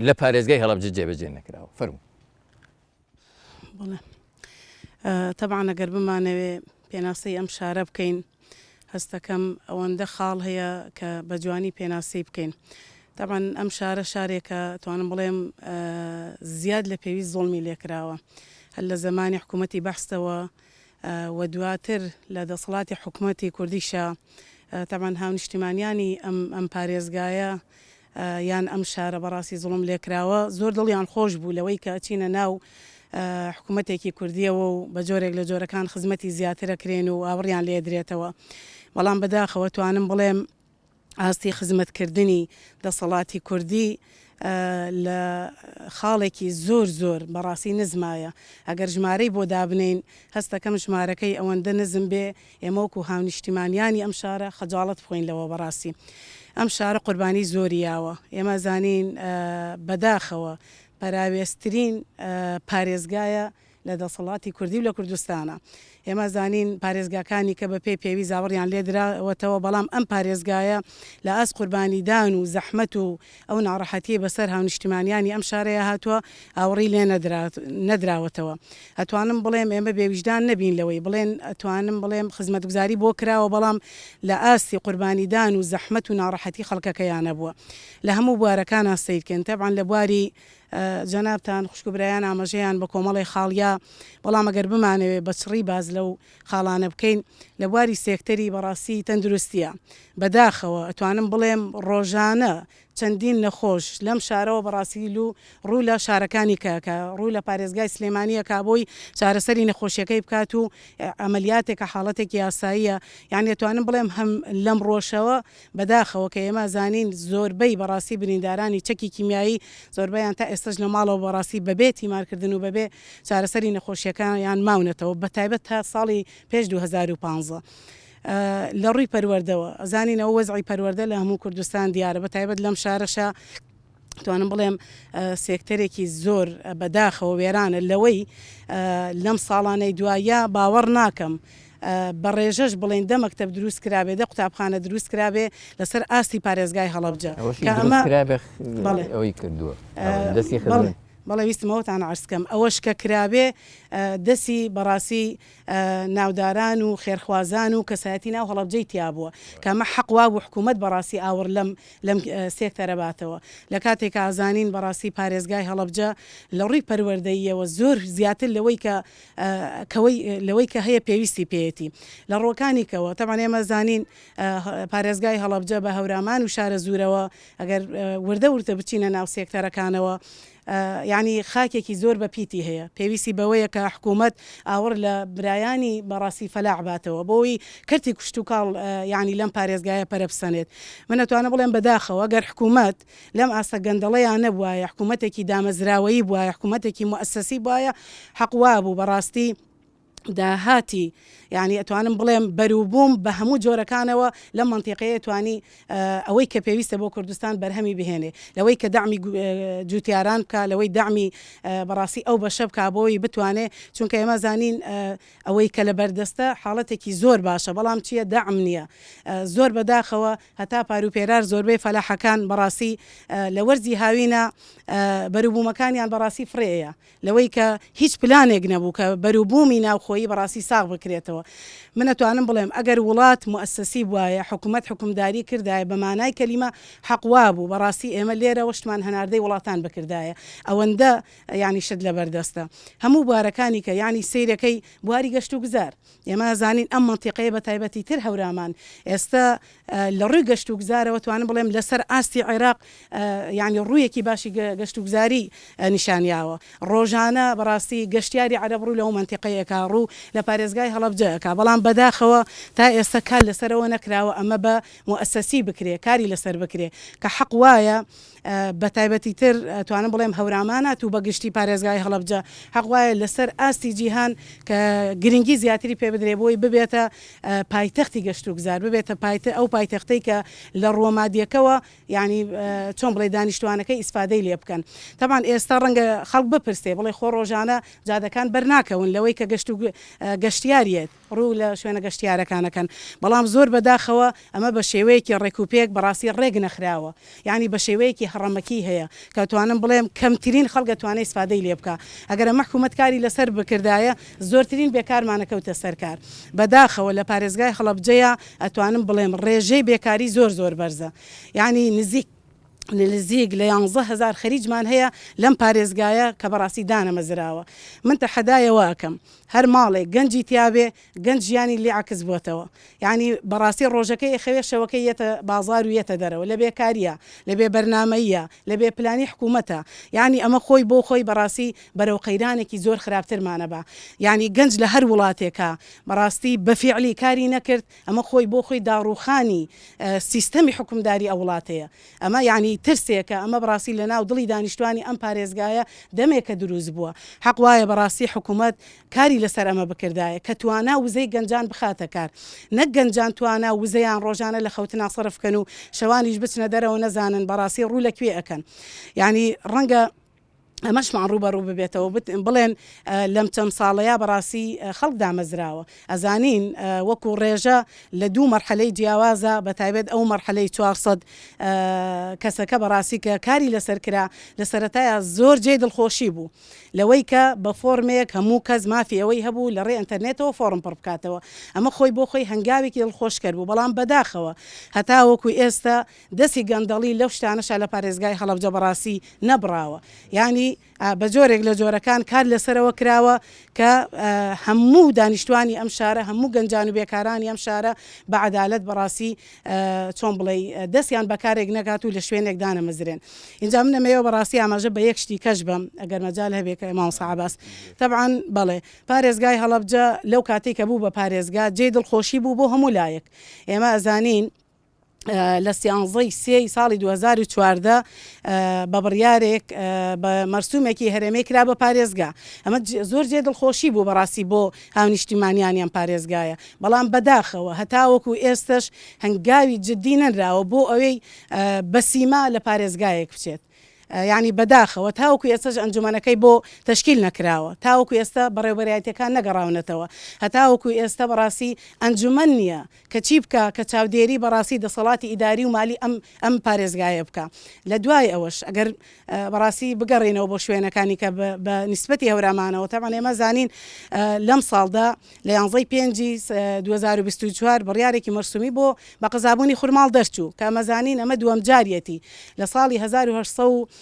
لە پارێزگای هەڵەبجە جێبەجێ نەکراوە فەرموو بڵێ تەبعا ئەگەر بمانەوێ پێناسەی ئەم شارە بکەین هەستەکەم ئەوەندە خاڵ هەیە کە بە جوانی پێناسی بکەین طبعا ئەم شارە شارێکە توانم بڵێم زیاد لە پێویست زۆڵمی لێکراوە هەر لە زمانی حکوومەتی بەحسەوە و دواتر لە دەسەڵاتی حکوومەتی کوردیشە طبعا هاونیشتیمانیانی ئەم پارێزگایە یان ئەم شارە بەڕاستی زوڵم لێکراوە زۆر دڵیان خۆش بوو لەوەی کە ئەچینە ناو حکوومەتێکی کوردیەوە و بە جۆرێک لە جۆرەکان خزمەتی زیاترەکرێن و ئاوڕیان لێ درێتەوە بەڵام بەداخەوە توانم بڵێم ئاستی خزمەتکردنی دەسەڵاتی کوردی لە خاڵێکی زۆر بەڕاستی نزمایە ئەگەر ژمارەی بۆ دابنین هەستەکەم ژمارەکەی ئەوەندە نزم بێ ئێمە وەکو هاونیشتیمانیانی ئەم شارە خەجاڵت بخۆینلەوە بەڕاستی ئەم شارە قوربانی زۆریاوە ئێمە زانین بەداخەوە پەراوێستترین پارێزگایە لە دەسەڵاتی کوردی و لە کوردستانە ئێمە زانین پارێزگاکانی کە بە پێی پێوی زاوەڕیان لێدراوەتەوە بەڵام ئەم پارێزگایە لە ئاست قوربانیدان و زەحمەت و ئەو ناڕەحەتی بەسەر هاونیشتیمانیانی ئەم شارەیە هاتووە ئاوڕی لێ نەدراوەتەوە ئەتوانم بڵێم ئێمە بێویژدان نەبین لەوەی بڵێن ئەتوانم بڵێم خزمەتگوزاری بۆ کراوە بەڵام لە ئاستی قوربانیدان و زەحمەت و ناڕەحەتی خەڵکەکەیانە بووە لە هەموو بوارەکان ئاستەیکەن تەبعاً لە بواری جەنابتان خوشکبرایان ئاماژەیان بە کۆمەڵی خاڵیا بەڵام ئەگەر بمانەوێ بە چڕی باز لەو خاڵانە بکەین لە بواری سێکتەری بەڕاستی تەندروستیە بەداخەوە ئەتوانم بڵێم ڕۆژانە چەندین نەخۆش لەم شارەوە بەڕاستیل و ڕوو لە شارەکانی کاکە ڕوو لە پارێزگای سلێمانیە کابۆی چارەسەری نەخۆشیەکەی بکات و ئەمەلیاتێکە حاڵەتێکی یاساییە یعنی ئەتوانم بڵێم هەم لەم ڕۆژەوە بەداخەوە کە ئێمە زانین زۆربەی بەڕاستی بریندارانی چەکی کیمیایی زۆربیان تا ئێستش لە ماڵەوە بەڕاستی بەبێ تیمارکردن و بەبێ چارەسەری نەخۆشیەکانیان ماونەتەوە بە تایبەت تا ساڵی پێش 2015. لە ڕووی پەروەردەوە ئەزانینەوە وەزعی پەروەردە لە هەموو کوردستان دیارە بە تایبەت لەم شارەشە توانم بڵێم سێکتەرێکی زۆر بەداخەوە وێرانە لەوەی لەم ساڵانەی دوایە باوەڕ ناکەم بە ڕێژەش بڵێن دە مەکتەب دروست کرابێ دە قوتابخانە دروست کرابێ لەسەر ئاستی پارێزگای هەڵەبجە ئەوەی کردووە بەڵێ ویستمەوەتان عرسکەم ئەوەش کە کرابێ دەسی بەڕاستی ناوداران و خێرخوازان و کەسایەتی ناو هەڵەبجەی تیا بووە کەمە حەقوا و حکوومەت بەڕاستی ئاور لەم سێکتەرە باتەوە لە کاتێک ئازانین بەڕاستی پارێزگای هەڵەبجە لە ڕووی پەروەردەییەوە زۆر زیاتر لەوەی کە هەیە پێویستی پێێتی لە ڕۆکانی کەوە تەمان ئێمە زانین پارێزگای هەڵەبجە بە هەورامان و شارە زوورەوە ئەگەر وردە بچینە ناو سێکتەرەکانەوە یعنی خاکێکی زۆر بەپیتی هەیە پێویستی بەوەیە کە حکوومەت ئاور لە برایانی بەڕاستی فەلاع باتەوە بۆی کردی کوشت و کاڵ یعنی لەم پارێزگایە پەرەپسەنێت من ئەتوانە بڵێم بەداخەوە گەر حکوومەت لەم ئاسە گەندەڵەیان نەبوایە حکوومەتێکی دامەزراوەیی بووایە حکوومەتێکی مؤسسەسی بوایە حەقوا بوو بەڕاستی داهاتی یعنی ئەتوانم بڵێم بەروبووم بە هەموو جۆرەکانەوە لە منتیقەیە توانی ئەوەی کە پێویستە بۆ کوردستان بەرهەمی بهێنێ لەوەی کە دامی جوتیاران بکە لەوەی دامی بەڕاستی ئەو بەشە بکە بۆی بتوانێ چونکە ئێمە زانین ئەوەی کە لە بەردەستە حاڵەتێکی زۆر باشە بەڵام چییە داعم نییە زۆر بەداخەوە هەتا پاروپێرار زۆربەی فەلاحەکان بەڕاستی لە وەرزی هاوینە بەروبوومەکانیان بەڕاستی فرەیە لەوەی کە هیچ پلانێک نەبوو کە بەروبوومی ناوخۆیی بەڕاستی ساغ بکرێتەوە من ئەتوانم بڵێم ئەگەر وڵات مؤسسەسی بواە حکوومەت حکومداری کردایە بە مانای کەلیمە حەقوا بوو بەڕاستی ئێمە لێرە وشتمان هەناردەی وڵاتان بکردایە ئەوەندە ینی شت لە بەردەستە هەموو بوارەکانی کە ینی سیرەکەی بواری گەشت و گوزار ئێمە زانین ئەم منتیقەیە بە تایبەتی تر هەورامان ئێستا لە ڕووی گەشت و گوزارەوە توانم بڵێم لەسەر ئاستی عێراق ینی ڕوویەکی باشی گەشت و گوزاری نیشانیاوە ڕۆژانە بەڕاستی گەشتیاری عەرەب ڕوو لەو منتیقەیەکە ڕوو لە پارێزگای هەڵەبجەکە بەڵام بەداخەوە تا ئێستا کار لەسەرەوە نەکراوە ئەمە بە مؤسسەسی بکرێ کاری لەسەر بکرێ کە حەق وایە بە تایبەتی تر توانم بڵێم هەورامانات و بەگشتی پارێزگای هەڵەبجە حەق وایە لەسەر ئاستی جیهان کە گرنگی زیاتری پێ بدرێ بۆی ببێتە پایتەختی گەشت و گوزار ببێتە ئەو پایتەختەی کە لە ڕۆمادیەکەوە ینی چۆن بڵێ دانیشتوانەکەی ئیسفادەی لێ بکەن تەمان ئێستا ڕەنگە خەڵک بپرسێ بڵێ خۆ ڕۆژانە جادەکان بەرناکەون لەوەی کە گەشتیاریێت ڕوو لە شوێنە گەشتیارەکانەکەن بەڵام زۆر بەداخەوە ئەمە بە شێوەیەکی ڕێکوپێک بەڕاستی ڕێگ نەخراوە یعنی بە شێوەیەکی هەڕەمەکی هەیە کە توانم بڵێم کەمترین خەڵگە توانێت ئیسفادەی لێ بکە ئەگەر محکومەت کاری لەسەر بکردایە زۆرترین بێکارمانەکەوتە سەرکار بەداخەوە لە پارێزگای هەڵەبجەیە ئەتوانم بڵێم ڕێژەی بێکاری زۆر بەرزە یعنی نزیک لە 11,000 خەریجمان هەیە لەم پارێزگایە کە بەڕاستی دانەمەزراوە من تەحەدایەوە ئەکەم هەر ماڵێک گەنجی تیاابێ گەنج ژیانی لێ عکس بووەتەوە یعنی بەڕاستی ڕۆژەکەی خەوێ شەوەکەی یەتە بازار و یەتە دەرەوە لە بێکاریە لە بێ بەرنامەیە لە بێ پلانی حکوومەتە یعنی ئەمە خۆی بۆ خۆی بەڕاستی بەرەو قەیرانێکی زۆر خراپترمانە بە یعنی گەنج لە هەر وڵاتێکە بەڕاستی بەفیعلی کاری نەکرد ئەمە خۆی بۆ خۆی داڕوخانی سیستەمی حکومداری ئەو وڵاتەیە ئەمە یعنی ترسێکە ئەمە بەڕاستی لە ناو دڵی دانیشتوانی ئەم پارێزگایە دەمێکە دروست بووە حەق وایە بەڕاستی حکوومەت کاری لەسەر ئەمە بکردایە کە توانا وزەی گەنجان بخاتە کار نەک گەنجان توانا وزەیان ڕۆژانە لە خەوتنا سەرف بکەن و شەوانیش بچنە دەرەوە نەزانن بەڕاستی ڕوو لەکوێ ئەکەن یعنی ڕەنگە ئەمەشمان ڕوبەڕوو ببێتەوە بڵێن لەم چەند ساڵەیە بەڕاستی خەڵک دامەزراوە ئەزانین وەکو ڕێژە لە 2 مەرحەلەی جیاوازە بە تایبەت ئەو مەرحەلەی 400 کەسەکە بەڕاستی کە کاری لەسەر کرا لە سەرەتایە زۆر جێ دڵخۆشی بوو لەوەی کە بە فۆرمێک هەموو کەس مافی ئەوەی هەبوو لە ڕێ ئینتەرنێتەوە فۆرم پڕ بکاتەوە ئەمە خۆی بۆ خۆی هەنگاوێکی دڵخۆش کرد بوو بەڵام بەداخەوە هەتا وەکو ئێستا دەستی گەندەڵی لەو شتانەشە لە پارێزگای هەڵەبجە بەڕاستی نەبراوە یعنی بەڕاستی بە جۆرێک لە جۆرەکان کار لەسەرەوە کراوە کە هەموو دانیشتوانی ئەم شارە هەموو گەنجان و بێکارانی ئەم شارە بە عەدالەت بەڕاستی چۆن بڵێ دەستیان بەکارێک نەکات و لە شوێنێک دانەمەزرێن. اینجا من ئەمەوە بەڕاستی ئاماژە بە یەک شتی کەش بم ئەگەر مەجال هەبێت کە مامۆستا عەباس طبعاً بەڵێ پارێزگای هەڵەبجە لەو کاتێک کە بوو بە پارێزگا جێ دڵخۆشی بوو بۆ هەموو لایەک. ئێمە ئەزانین لە 13 ساڵی 2014 بە بڕیارێک بە مەرسومێکی هەرێمەی کرا بە پارێزگا. ئەمە زۆر جێ دڵخۆشی بوو بەڕاستی بۆ هاونیشتیمانیانیان پارێزگایە، بەڵام بەداخەوە هەتاوەکو ئێستش هەنگاوی جددی نەنراوە بۆ ئەوەی بەسیما لە پارێزگایەک بچێت. یعنی بەداخەوە تاوەکو ئێستش ئەنجومەنەکەی بۆ تەشکیل نەکراوە، تاوەکو ئێستا بەڕێوەبەرایەتەکان نەگەڕاونەتەوە، هەتاوەکو ئێستا بەڕاستی ئەنجومەن نییە کە چی بکە کە چاودێری بەڕاستی دەسەڵاتی ئیداری و مالی ئەم پارێزگایە بکە. لە دوای ئەوەش ئەگەر بەڕاستی بگەڕێنەوە بۆ شوێنەکانی کە بە نیسبەتی هەورامانەوە تەمان ئێمە زانین لەم ساڵدا لە 11/5/2024 بڕیارێکی مەرسومی بۆ بە قەزابوونی خورماڵ دەرچوو کە ئەمەزانین ئەمە دووەم جاریەتی لە ساڵی 1970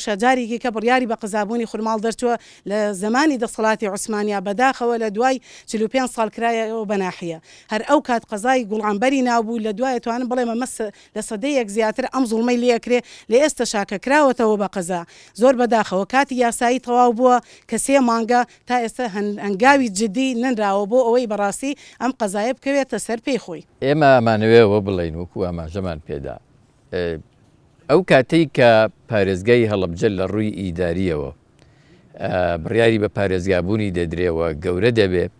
شەجارێکی کە بڕیاری بە قەزابوونی خورماڵ دەرچووە لە زمانی دەسەڵاتی عوسمانیا بەداخەوە لە دوای 45 ساڵ کرایەوە بەناحیە. هەر ئەو کات قەزای گوڵعەمبەری ناوبوو لە دوای توانم بڵێ مەمە لە سەدەیەک زیاتر ئەم زوڵمەی لێکرێ لە ئێستا شاکە کراوەتەوە بە قەزا زۆر بەداخەوە کاتی یاسایی تەواو بووە کە 3 مانگە تا ئێستا هەنگاوی جددی نەنراوە بۆ ئەوەی بەڕاستی ئەم قەزایە بکەوێتە سەر پێی خۆی. ئێمە ئەمانەوێەوە بڵین وەکو ئاماژەمان پێدا ئەو کاتەی کە پارێزگای هەڵەبجە لە ڕووی ئیداریەوە بڕیاری بە پارێزگابوونی دەدرێەوە گەورە دەبێت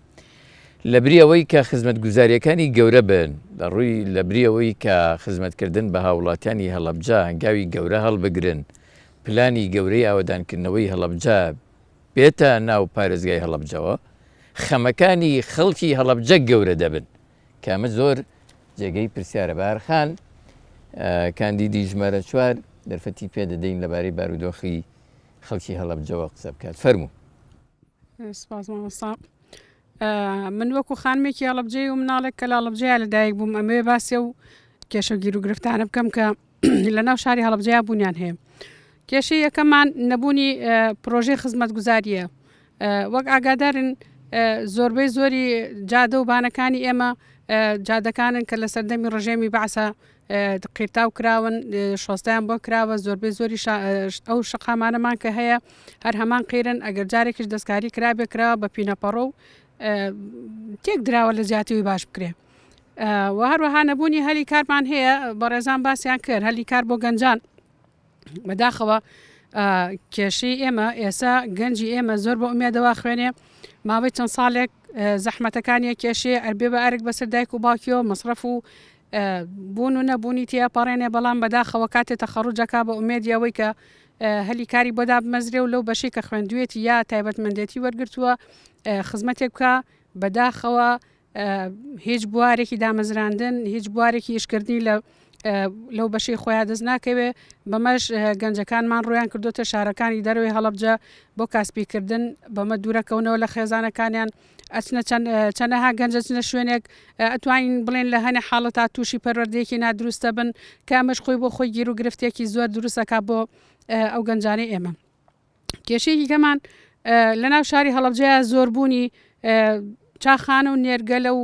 لە بریەوەی کە خزمەت گوزاریەکانی گەورە بن لە ڕووی لە بریەوەی کە خزمەتکردن بە هاوڵاتیانی هەڵەبجە هەنگاوی گەورە هەڵبگرن پلانی گەورەی ئاوەدانکردنەوەی هەڵەبجە بێتە ناو پارێزگای هەڵەبجەوە خەمەکانی خەڵکی هەڵەبجە گەورە دەبن کامە زۆر جێگەی پرسیارە بارخان کاندیدی ژمارە 4 دەرفەتی پێ دەدەین لەبارەی بارودۆخی خەڵکی هەڵەبجەوە قسە بکات. فەرموو. سپاس مامۆستا. من وەکو خانمێکی هەڵەبجەی و مناڵێک کە لە هەڵەبجەیە لەدایک بووم ئەمێ باسێ و کێشە گیر و گرفتانە بکەم کە لە ناو شاری هەڵەبجەیە بوونیان هەیە. کێشەی یەکەمان نەبوونی پرۆژەی خزمەت گوزاریە. وەک ئاگادارن زۆربەی زۆری جادە و بانەکانی ئێمە جادەکانن کە لە سەردەمی ڕژێمی بەعسە قیرتاو کراون شۆستیان بۆ کراوە زۆربەی زۆری ئەو شقامانەمان کە هەیە هەر هەمان قیرن ئەگەر جارێکیش دەستکاری کرابێ کراوە بە پینەپەڕۆ و تێک دراوە لە جیاتیوی باش بکرێ. و هەروەها نەبوونی هەلی کارمان هەیە بەڕێزان باسییان کرد هەلی کار بۆ گەنجان بەداخەوە کێشەی ئێمە ئێستا گەنجی ئێمە زۆر بە ئومێدەوە خوێنێ ماوەی چەند ساڵێک زەحمەتەکانی کێشێ ئەربێ بە ئەرک بەسەر دایک و باوکیەوە مەصرف و بوون و نەبوونی تێپەڕێنێ بەڵام بەداخەوە کاتێ تەخەڕوجەکە بە ئومێدیەوەی کە هەلی کاری بۆدا بمەزرێ و لەو بەشەی کە خوێندوێتی یا تایبەتمەندێتی وەرگرتووە خزمەتێک بکە بەداخەوە هیچ بوارێکی دامەزراندن هیچ بوارێکی ئیشکردنی لەو بەشەی خۆیان دەست ناکەوێ بەمەش گەنجەکانمان ڕۆیان کردوتە شارەکانی دەروی هەڵەبجە بۆ کاسبیکردن بەمە دوورەکەونەوە لە خێزانەکانیان ئەچنە چەندەها گەنجە چنە شوێنێک ئەتوانین بڵێن لە هەنێ حاڵەتا تووشی پەروەردەیەکی نادروستە بن کامەش خۆی بۆ خۆی گیر و گرفتێکی زۆر دروستەکە بۆ ئەو گەنجانەی ئێمە. کێشەیەکی گەمان لە ناو شاری هەڵەبجەیە زۆربوونی چاخانە و نێرگەلە و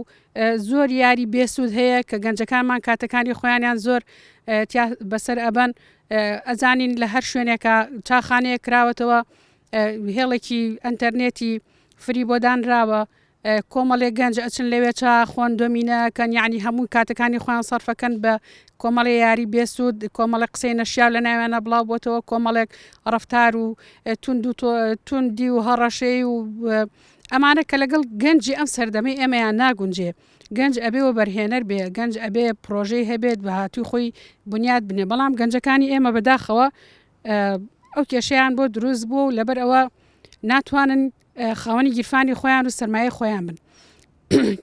زۆر یاری بێسوود هەیە کە گەنجەکانمان کاتەکانی خۆیانیان زۆر بەسەر ئەبەن ئەزانین لە هەر شوێنێکە چاخانەیە کراوەتەوە هێڵێکی ئەنتەرنێتی فری بۆ دانراوە کۆمەڵێک گەنج ئەچن لەوێ چا خۆن دۆمینەکەن یعنی هەموو کاتەکانی خۆیان سەرفەکەن بە کۆمەڵی یاری بێسوود کۆمەڵی قسەی نەشیا لە ناوێنە بڵاو بۆتەوە کۆمەڵێک ڕەفتار و توندی و هەڕەشەی و ئەمانە کە لەگەڵ گەنجی ئەم سەردەمەی ئێمەیان ناگونجێ گەنج ئەبێەوە بەرهێنەر بێ گەنج ئەبێ پرۆژەی هەبێت بە هاتووی خۆی بنیاد بنێ بەڵام گەنجەکانی ئێمە بەداخەوە ئەو کێشەیان بۆ دروست بوو لەبەر ئەوە ناتوانن خاوەنی گیرفانی خۆیان و سەرمایە خۆیان بن.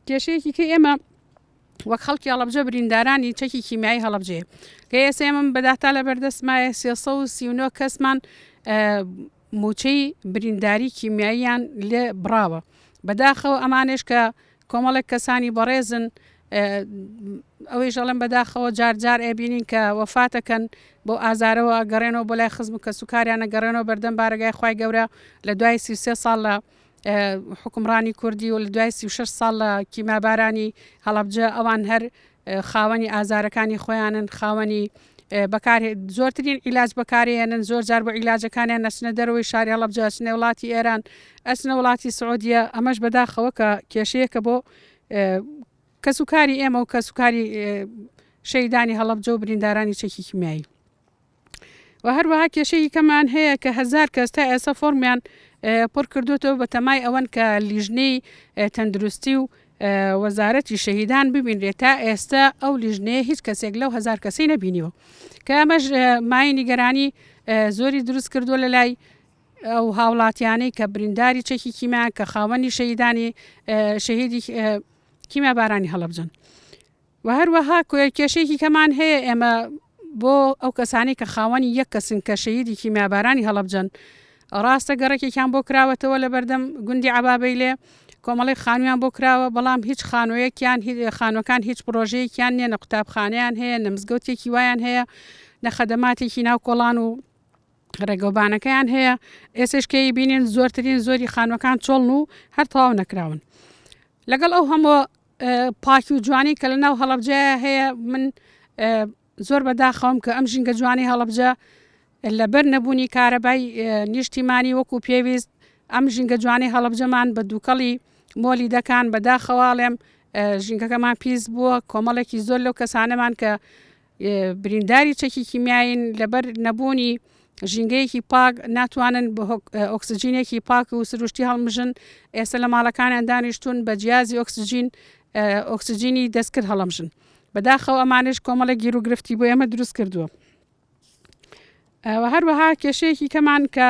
کێشەیەکی کە ئێمە وەک خەڵکی هەڵەبجە بریندارانی چەکی کیمیایی هەڵەبجێ کە ئێستا ئێمە بەداتا لە بەردەستمایە 339 کەسمان موچەی برینداری کیمیاییان لێ بڕاوە بەداخەوە ئەمانش کە کۆمەڵێک کەسانی بەڕێزن ئەوەی ژەڵم بەداخەوە جار ئێبینین کە وەفاتەکەن بۆ ئازارەوە گەڕێنەوە بۆ لای خزم کە سوکاریانە گەڕێنەوە بەردەم بارگای خوای گەورە لە دوای 33 ساڵ لە حکومڕانی کوردی و لە دوای 36 ساڵ لە کیمابارانی هەڵەبجە ئەوان هەر خاوەنی ئازارەکانی خۆیانن خاوەنی زۆرترین عیلاج بەکارێنن زۆر جار بۆ عیلاجەکانیان نەچنە دەرەوەی شاری هەڵەبجە ئەچنە وڵاتی ئێران ئەچنە وڵاتی سعودیە ئەمەش بەداخەوە کە کێشەیەکە بۆ کە سوکاری ئێمە و کە سوکاری شەیدانی هەڵەبجە و بریندارانی چەکی کیمیایی و هەروەها کێشەی کەمان هەیە کە هەزار کەس تا ئێستا فۆرمیان پڕ کردوتەوە بە تەمای ئەوەن کە لیژنەی تەندروستی و وەزارەتی شەهیدان ببینرێت تا ئێستا ئەو لیژنەیە هیچ کەسێک لەو هەزار کەسەی نەبینیوە کە ئەمەش مای نیگەرانی زۆری دروست کردووە لە لای ئەو هاوڵاتیانەی کە برینداری چەکی کیمیان کە خاوەنی شەهیدانی شەهیدی کیمیابارانی هەڵەبجەن و هەروەها کێشەیەکی کەمان هەیە ئێمە بۆ ئەو کەسانی کە خاوەنی یەک کەسن کە شەهیدی کیمیابارانی هەڵەبجەن ڕاستە گەڕێکێکیان بۆ کراوەتەوە لە بەردەم گوندی عەبابەی لێ کۆمەڵی خانوویان بۆ کراوە بەڵام هیچ خانوویەکیان خانوەکان هیچ پرۆژەیەکیان نییە نە قوتابخانەیان هەیە نە مزگەوتێکی وایان هەیە نە خەدەماتێکی ناو کۆڵان و ڕێگەوبانەکەیان هەیە ئێسشکەی بینین زۆرترین زۆری خانوەکان چۆڵن و هەر تەواو نەکراون لەگەڵ ئەو هەموو پاکی و جوانی کە لە ناو هەڵەبجە هەیە من زۆر بەداخەوم کە ئەم ژینگە جوانی هەڵەبجە لەبەر نەبوونی کارەبای نیشتیمانی وەکو پێویست ئەم ژینگە جوانی هەڵەبجەمان بە دووکەڵی مۆلی دەکان بەداخەواڵێم ژینگەکەمان پیس بووە کۆمەڵێکی زۆر لەو کەسانەمان کە برینداری چەکی کیمیاین لەبەر نەبوونی ژینگەیەکی پاک ناتوانن ئۆکسجینێکی پاک و سروشتی هەڵمژن ئێستا لە ماڵەکانیان دانیشتون بە جیازی ئۆکسجینی دەستکرد هەڵەمژن بەداخەوە ئەمانش کۆمەڵە گیر و گرفتی بۆ ئێمە دروست کردووە هەروەها کێشەیەکی کەمان کە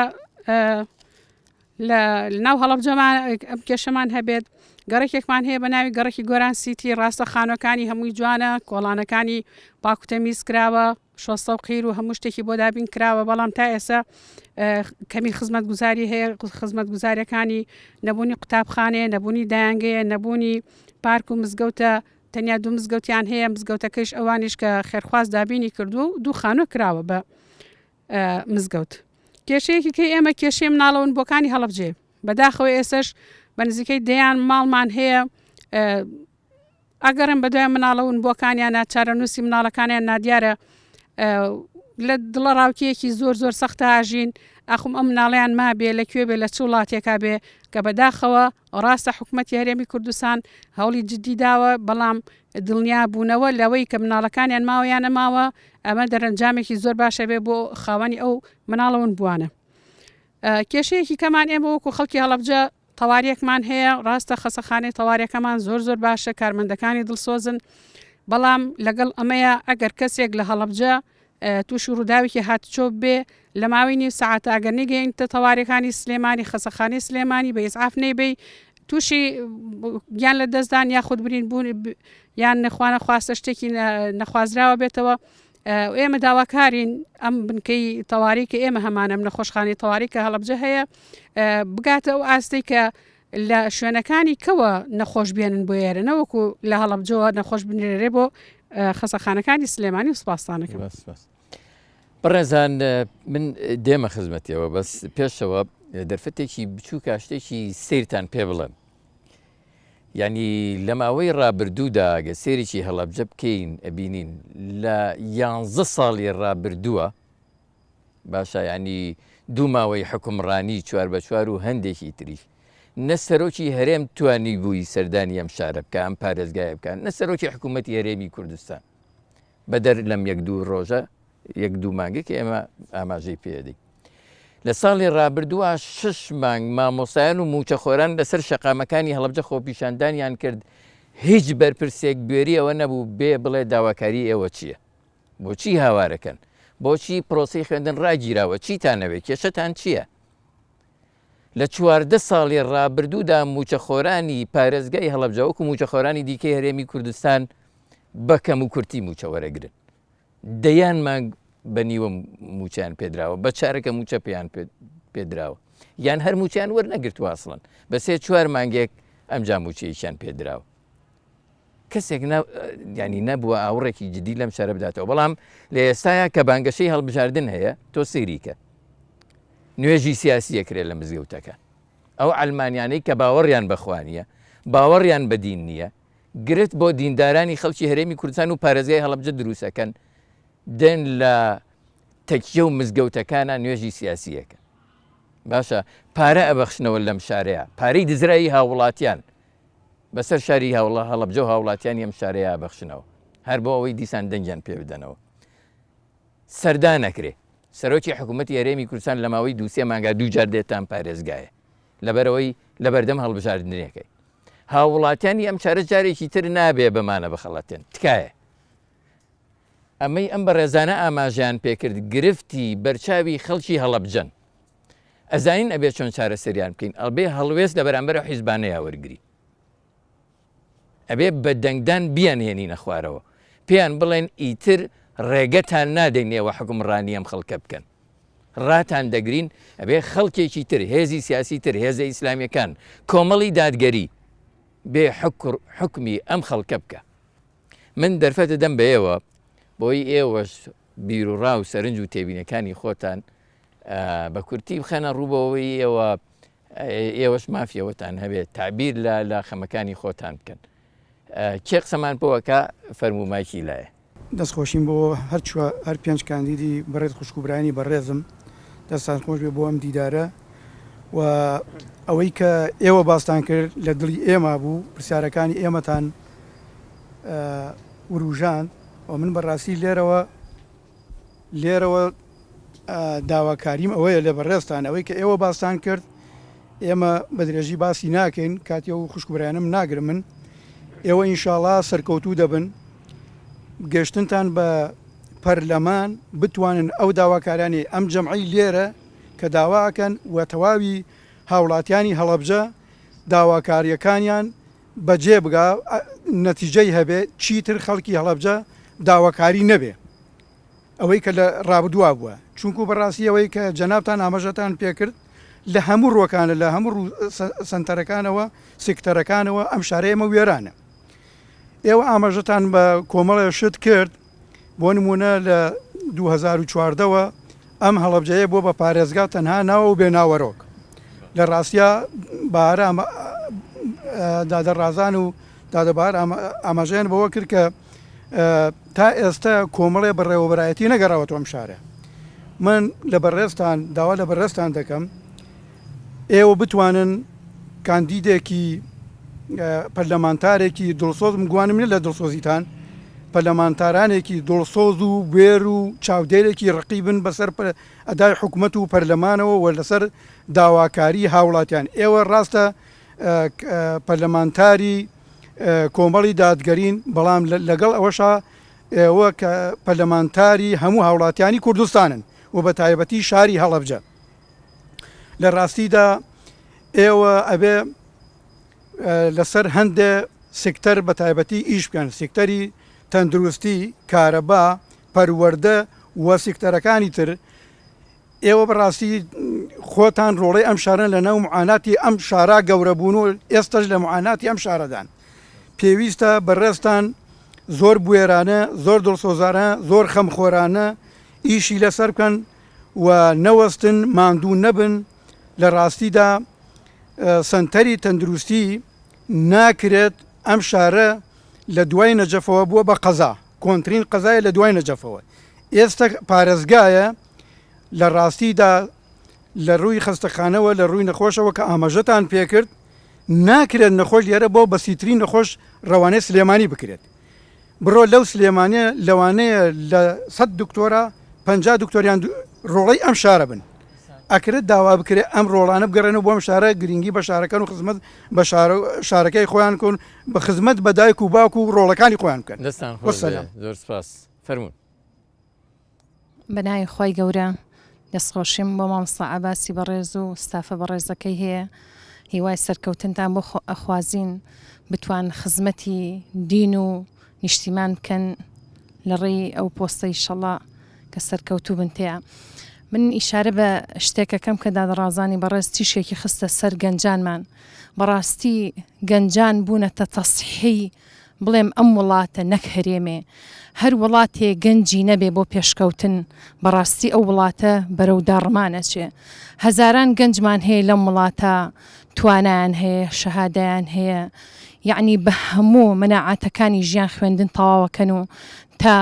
لە ناو هەڵەبجەمان ئەم کێشەمان هەبێت گەڕێکێکمان هەیە بە ناوی گەڕێکی گۆران سیتی ڕاستە خانوەکانی هەمووی جوانە کۆڵانەکانی پاکوتەمیز کراوە شۆستە و قیر و هەموو شتێکی بۆ دابین کراوە بەڵام تا ئێستا کەمی خزمەت گوزاری هەیە خزمەت گوزاریەکانی نەبوونی قوتابخانەیە نەبوونی دایانگەیە نەبوونی پارک و مزگەوتە تەنیا دوو مزگەوتیان هەیە مزگەوتەکەش ئەوانیش کە خێرخواز دابینی کردو و دوو خانوە کراوە بە مزگەوت کێشەیەکی کە ئێمە کێشەی مناڵەون بۆکانی هەڵەبجێ بەداخەوە ئێسش بە نزیکەی دەیان ماڵمان هەیە ئەگەرم بەدوای مناڵەون بۆکانیان چارەنووسی مناڵەکانیان نادیارە لە دڵە ڕاوکیەکی زۆر سەختە ئاژین ئەخم ئەم مناڵیان مابێ لەکوێ بێ لە چ وڵاتێکا بێ کە بەداخەوە ڕاستە حکوومەتی هەرێمی کوردستان هەوڵی جددی داوە بەڵام دڵنیا بوونەوە لەوەی کە مناڵەکانیان ماوەیان نەماوە ئەمە دەرەنجامێکی زۆر باشە بێ بۆ خاوەنی ئەو مناڵەون بوانە کێشەیەکی کەمان ئێمە وەکو خەڵکی هەڵەبجە تەواریەکمان هەیە ڕاستە خەسەخانەی تەواریەکەمان زۆر باشە کارمەندەکانی دڵسۆزن بەڵام لەگەڵ ئەمەیە ئەگەر کەسێک لە هەڵەبجە تووشی ڕووداوێکی هاتچۆ بێ لە ماوەی نیو سەعات ئەگەر نەگەینتە تەواریەکانی سلێمانی خەسەخانەی سلێمانی بە ئیسعاف نەیبێ تووشی گیان لە دەستدان یاخود برین بوون یان نەخوانە خواستە شتێکی نەخوازراوە بێتەوە ئێمە داواکارین ئەم بنکەی تەواری کە ئێمە هەمانەم نەخۆشخانەی تەواری کە هەڵەبجە هەیە بگاتە ئەو ئاستەی کە لە شوێنەکانی کەوە نەخۆش بێنن بۆ ئێرە نەوەکو لە هەڵەبجەوە نەخۆش بنێرێ بۆ خەسەخانەکانی سلێمانی و سوپاسدانەکەم بەڕێزان من دێمە خزمەتیەوە بەس پێشەوە دەرفەتێکی بچوو کاشتێکی سیرتان پێ بڵێن یعنی لە ماوەی ڕابردوودا گە سێرێکی هەڵەبجە بکەین ئەبینین لە 11 ساڵی ڕابردووە باشە ینی دوو ماوەی حکومڕانی 4 بە 4 و هەندێکی تریش نە سەرۆکی هەرێم توانی بووی سەردانی ئەم شارە بکە ئەم پارێزگایە بکەن نە سەرۆکی حکوومەتی هەرێمی کوردستان بەدەر لەم 1-2 ڕۆژە 1-2 مانگە کە ئێمە ئاماژەی پێدەی لە ساڵی ڕابردووە 6 مانگ مامۆسایان و موچەخۆران لەسەر شەقامەکانی هەڵەبجە خۆپیشاندانیان کرد هیچ بەرپرسێک گوێری ئەوە نەبوو بێ بڵێ داواکاری ئێوە چییە بۆچی هاوارەکەن بۆچی پرۆسی خوێندن ڕاگیراوە چیتانەوێت کێشەتان چییە لە 14 ساڵی ڕابردوودا موچەخۆرانی پارێزگای هەڵەبجە وەکو موچەخۆرانی دیکەی هەرێمی کوردستان بەکەم و کورتی موچە وەرەگرن دەیان مانگ بە نیوە موچیان پێدراوە بە چارەکە موچە پێیان پێدراوە یان هەر موچیان وەرنەگرت واسڵن بە 3-4 مانگێک ئەمجا موچەیەکیان پێدراوە کەسێک ینی نەبووە ئاوڕێکی جدی لەم شارە بداتەوە بەڵام لە ئێستاە کە بانگەشەی هەڵبژاردن هەیە تۆ سێریکە نوێژی سیاسی ئەکرێت لە مزگەوتەکە ئەو ئەلمانیانەی کە باوەڕیان بەخوانیە باوەڕیان بەدین نییە گرت بۆ دیندارانی خەڵکی هەرێمی کوردستان و پارێزگای هەڵەبجە دروستەکەن دێن لە تەکیە و مزگەوتەکانە نوێژی سیاسیەکە باشە پارە ئەبەخشنەوە لەم شارەیە پارەی دزرایی هاوڵاتیان بەسەر شاری هەڵەبجە و هاوڵاتیانی ئەم شارەیە بەخشنەوە هەر بۆ ئەوەی دیسان دەنجیان پێ بدەنەوە سەردا نەکرێ سەرۆکی حکوومەتی هەرێمی کوردستان لە ماوەی دووسێ مانگا دوو جار دێتان پارێزگایە لەبەرەوەی لە بەردەم هەڵبژاردنەکەی هاوڵاتیانی ئەم چارە جارێکی تر نابێ بەمانە بخەڵەتێن تکایە ئەمەی ئەم بە ڕێزانە ئاماژیان پێکرد گرفتی بەرچاوی خەڵکی هەڵەبجەن ئەزانین ئەبێ چۆن چارە سەریان بکەین ئەڵبێ هەڵوێست لە بەرامبەر حیزبانەیە وەرگری ئەبێ بە دەنگدان بیان هێنینە خوارەوە پێیان بڵێن ئیتر ڕێگەتان نادەینەوە حکومڕانی ئەم خەڵکە بکەن ڕاتان دەگرین ئەبێ خەڵکێکی تر هێزی سیاسی تر هێزە ئیسلامیەکان کۆمەڵی دادگەری بێ حکمی ئەم خەڵکە بکە من دەرفەتە دەم بە ئێوە بۆی ئێوەش بیرروڕا و سەرنج و تێبینەکانی خۆتان بە کورتی بخەنە ڕووبەوەی ئێوەش مافیەوەتان هەبێت تعبیر لە خەمەکانی خۆتان بکەن کێ قسەمان بۆوەکە فەرمومایکی لایە دەستخۆشیم بۆ هەر پێنج کاندیدی بەڕێز خوشکوبرانی بەڕێزم دەستان خۆش بێ بۆ ئەم دیدارە و ئەوەی کە ئێوە باستان کرد لە دڵی ئێمە بوو پرسیارەکانی ئێمەتان وروژان و من بەڕاستی لێرەوە داواکاریم ئەوەیە لە بەڕێستان ئەوەی کە ئێوە باستان کرد ئێمە بە درێژی باسی ناکەین کاتی و خوشکبرایانم ناگرم من ئێوە ئینشاڵڵا سەرکەوتوو دەبن گەشتنتان بە پەرلەمان بتوانن ئەو داواکارانی ئەم جەمعی لێرە کە داواکەن و تەواوی هاوڵاتیانی هەڵەبجە داواکاریەکانیان بەجێ بگا نەتیجەی هەبێ چیتر خەڵکی هەڵەبجە داواکاری نەبێ ئەوەی کە لە ڕابدووا بووە چونکو بەڕاستی ئەوەی کە جەنابتان ئاماژەتان پێکرد لە هەموو ڕۆکانە لە هەموو سنتەرەکانەوە سکتەرەکانەوە ئەم شارەیە ئەمە وێرانە ئێوە ئاماژەتان بە کۆمەڵە شت کرد بۆ نمونە لە 2014ەوە ئەم هەڵەبجەیە بۆ بە پارێزگا تەنها ناوە و بێناوەڕۆک لە ڕاستیا بارە دادەڕازان و دادەبار ئاماژەیان بەوە کرد کە تا ئێستا کۆمەڵێ بەڕێوەبەرایەتی نەگەڕاوەتەوە ئەم شارە من لە بەڕێستان داوا لە بەڕێستان دەکەم ئێوە بتوانن کاندیدێکی پەرلەمانتارێکی دڵسۆزم گوانم نیە لە دڵسۆزیتان پەرلەمانتارانێکی دڵسۆز و وێر و چاودێرێکی ڕقیبن بەسەر ئەدای حکوومەت و پەرلەمانەوە و لەسەر داواکاری هاوڵاتیان ئێوە ڕاستە پەرلەمانتاری کۆمەڵی دادگەرین بەڵام لەگەڵ ئەوەشە ئێوە کە پەرلەمانتاری هەموو هاوڵاتیانی کوردستانن و بە تایبەتی شاری هەڵەبجە لە ڕاستیدا ئێوە ئەبێ لەسەر هەندێ سکتەر بە تایبەتی ئیش بکەن سکتەری تەندروستی کارەبا پەروەردە وە سکتەرەکانی تر ئێوە بەڕاستی خۆتان ڕۆڵەی ئەم شارن لە ناو معاناتی ئەم شارە گەورەبوون و ئێستش لە معاناتی ئەم شارەدان پێویستە بەڕێستان زۆر بوێرانە زۆر دڵسۆزانە زۆر خەمخۆرانە ئیشی لەسەر بکەن و نەوەستن ماندوو نەبن لە ڕاستیدا سنتەری تەندروستی ناکرێت ئەم شارە لە دوای نەجەفەوە بووە بە قەزا کۆنترین قەزایە لە دوای نەجەفەوە ئێستا پارێزگایە لە ڕاستیدا لە ڕووی خەستەخانەوە لە ڕووی نەخۆشەوە کە ئاماژەتان پێکرد ناکرێت نەخۆش لێرە بۆ بەسیترین نەخۆش ڕەوانەی سلێمانی بکرێت بڕۆ لەو سلێمانە لەوانەیە لە 100 دکتۆرە 50 دکتۆریان ڕۆڵەی ئەم شارە بن ئەکرێت داوا بکرێت ئەم ڕۆڵانە بگەڕێنەوە بۆ ئەم شارە گرنگی بە شارەکان و خزمەت بە شارەکەی خۆیان کۆن بە خزمەت بە دایک و باوک و ڕۆڵەکانی خۆیان بکەن دەستان زۆر سپاس فەرموون بەناوی خۆی گەورە دەستخۆشیم بۆ مامۆستا عەباسی بەڕێز و ستافە بەڕێزەکەی هەیە هیوای سەرکەوتنتان بۆ ئەخوازین بتوان خزمەتی دین و نیشتیمان بکەن لە ڕێی ئەو پۆستەی شەڵا کە سەرکەوتوو بن تێە من ئیشارە بە شتێکەکەم کە دادڕازانی بەڕێز تیشێکی خستە سەر گەنجانمان بەڕاستی گەنجان بوونەتە تەسحی بڵێم ئەم وڵاتە نەک هەرێمێ هەر وڵاتێ گەنجی نەبێ بۆ پێشکەوتن بەڕاستی ئەو وڵاتە بەرەو داڕمانەچێ هەزاران گەنجمان هەیە لەم وڵاتە توانیان هەیە شەهادەیان هەیە یعنی بە هەموو مناعاتەکانی ژیان خوێندن تەواوەکەن و تا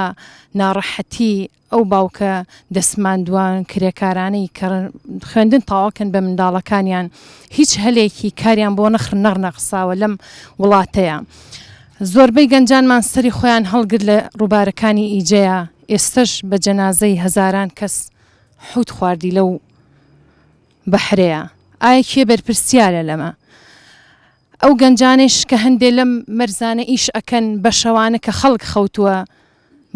ناڕەحەتی ئەو باوکە دەسماندوان کرێکارانەی کە خوێندن تاواکەن بە منداڵەکانیان هیچ هەلێکی کاریان بۆ نەخر نەقساوە لەم وڵاتەیە زۆربەی گەنجانمان سەری خۆیان هەڵگرت لە ڕووبارەکانی ئیجەیە ئێستش بە جەنازەی هەزاران کەس حوت خواردی لەو بەحرەیە ئایا کێ بەرپرسیارە لەمە ئەو گەنجانش کە هەندێک لەم مەرزانە ئیش ئەکەن بە شەوانە کە خەڵک خەوتووە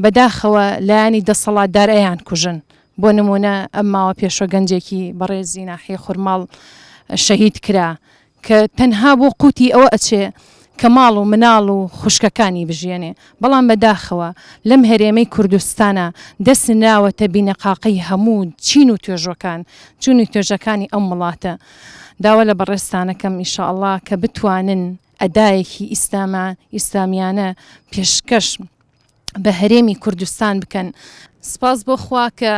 بەداخەوە لایانی دەسەڵاتدار ئەیان کوژن بۆ نمونە ئەم ماوە پێشۆ گەنجێکی بەڕێزی ناحیە خورماڵ شەهید کرا کە تەنها بۆ قوتی ئەوە ئەچێ کە ماڵ و مناڵ و خوشکەکانی بژێنێ بەڵام بەداخەوە لەم هەرێمەی کوردستانە دەست ناوەتە بینەقاقەی هەموو چین و توێژەکان چون و توێژەکانی ئەم وڵاتە داوە لە بەڕێستانەکەم ئینشاءالله کە بتوانن ئەدایەکی ئیسلامیانە پێشکەش بە هەرێمی کوردستان بکەن سپاس بۆ خوا کە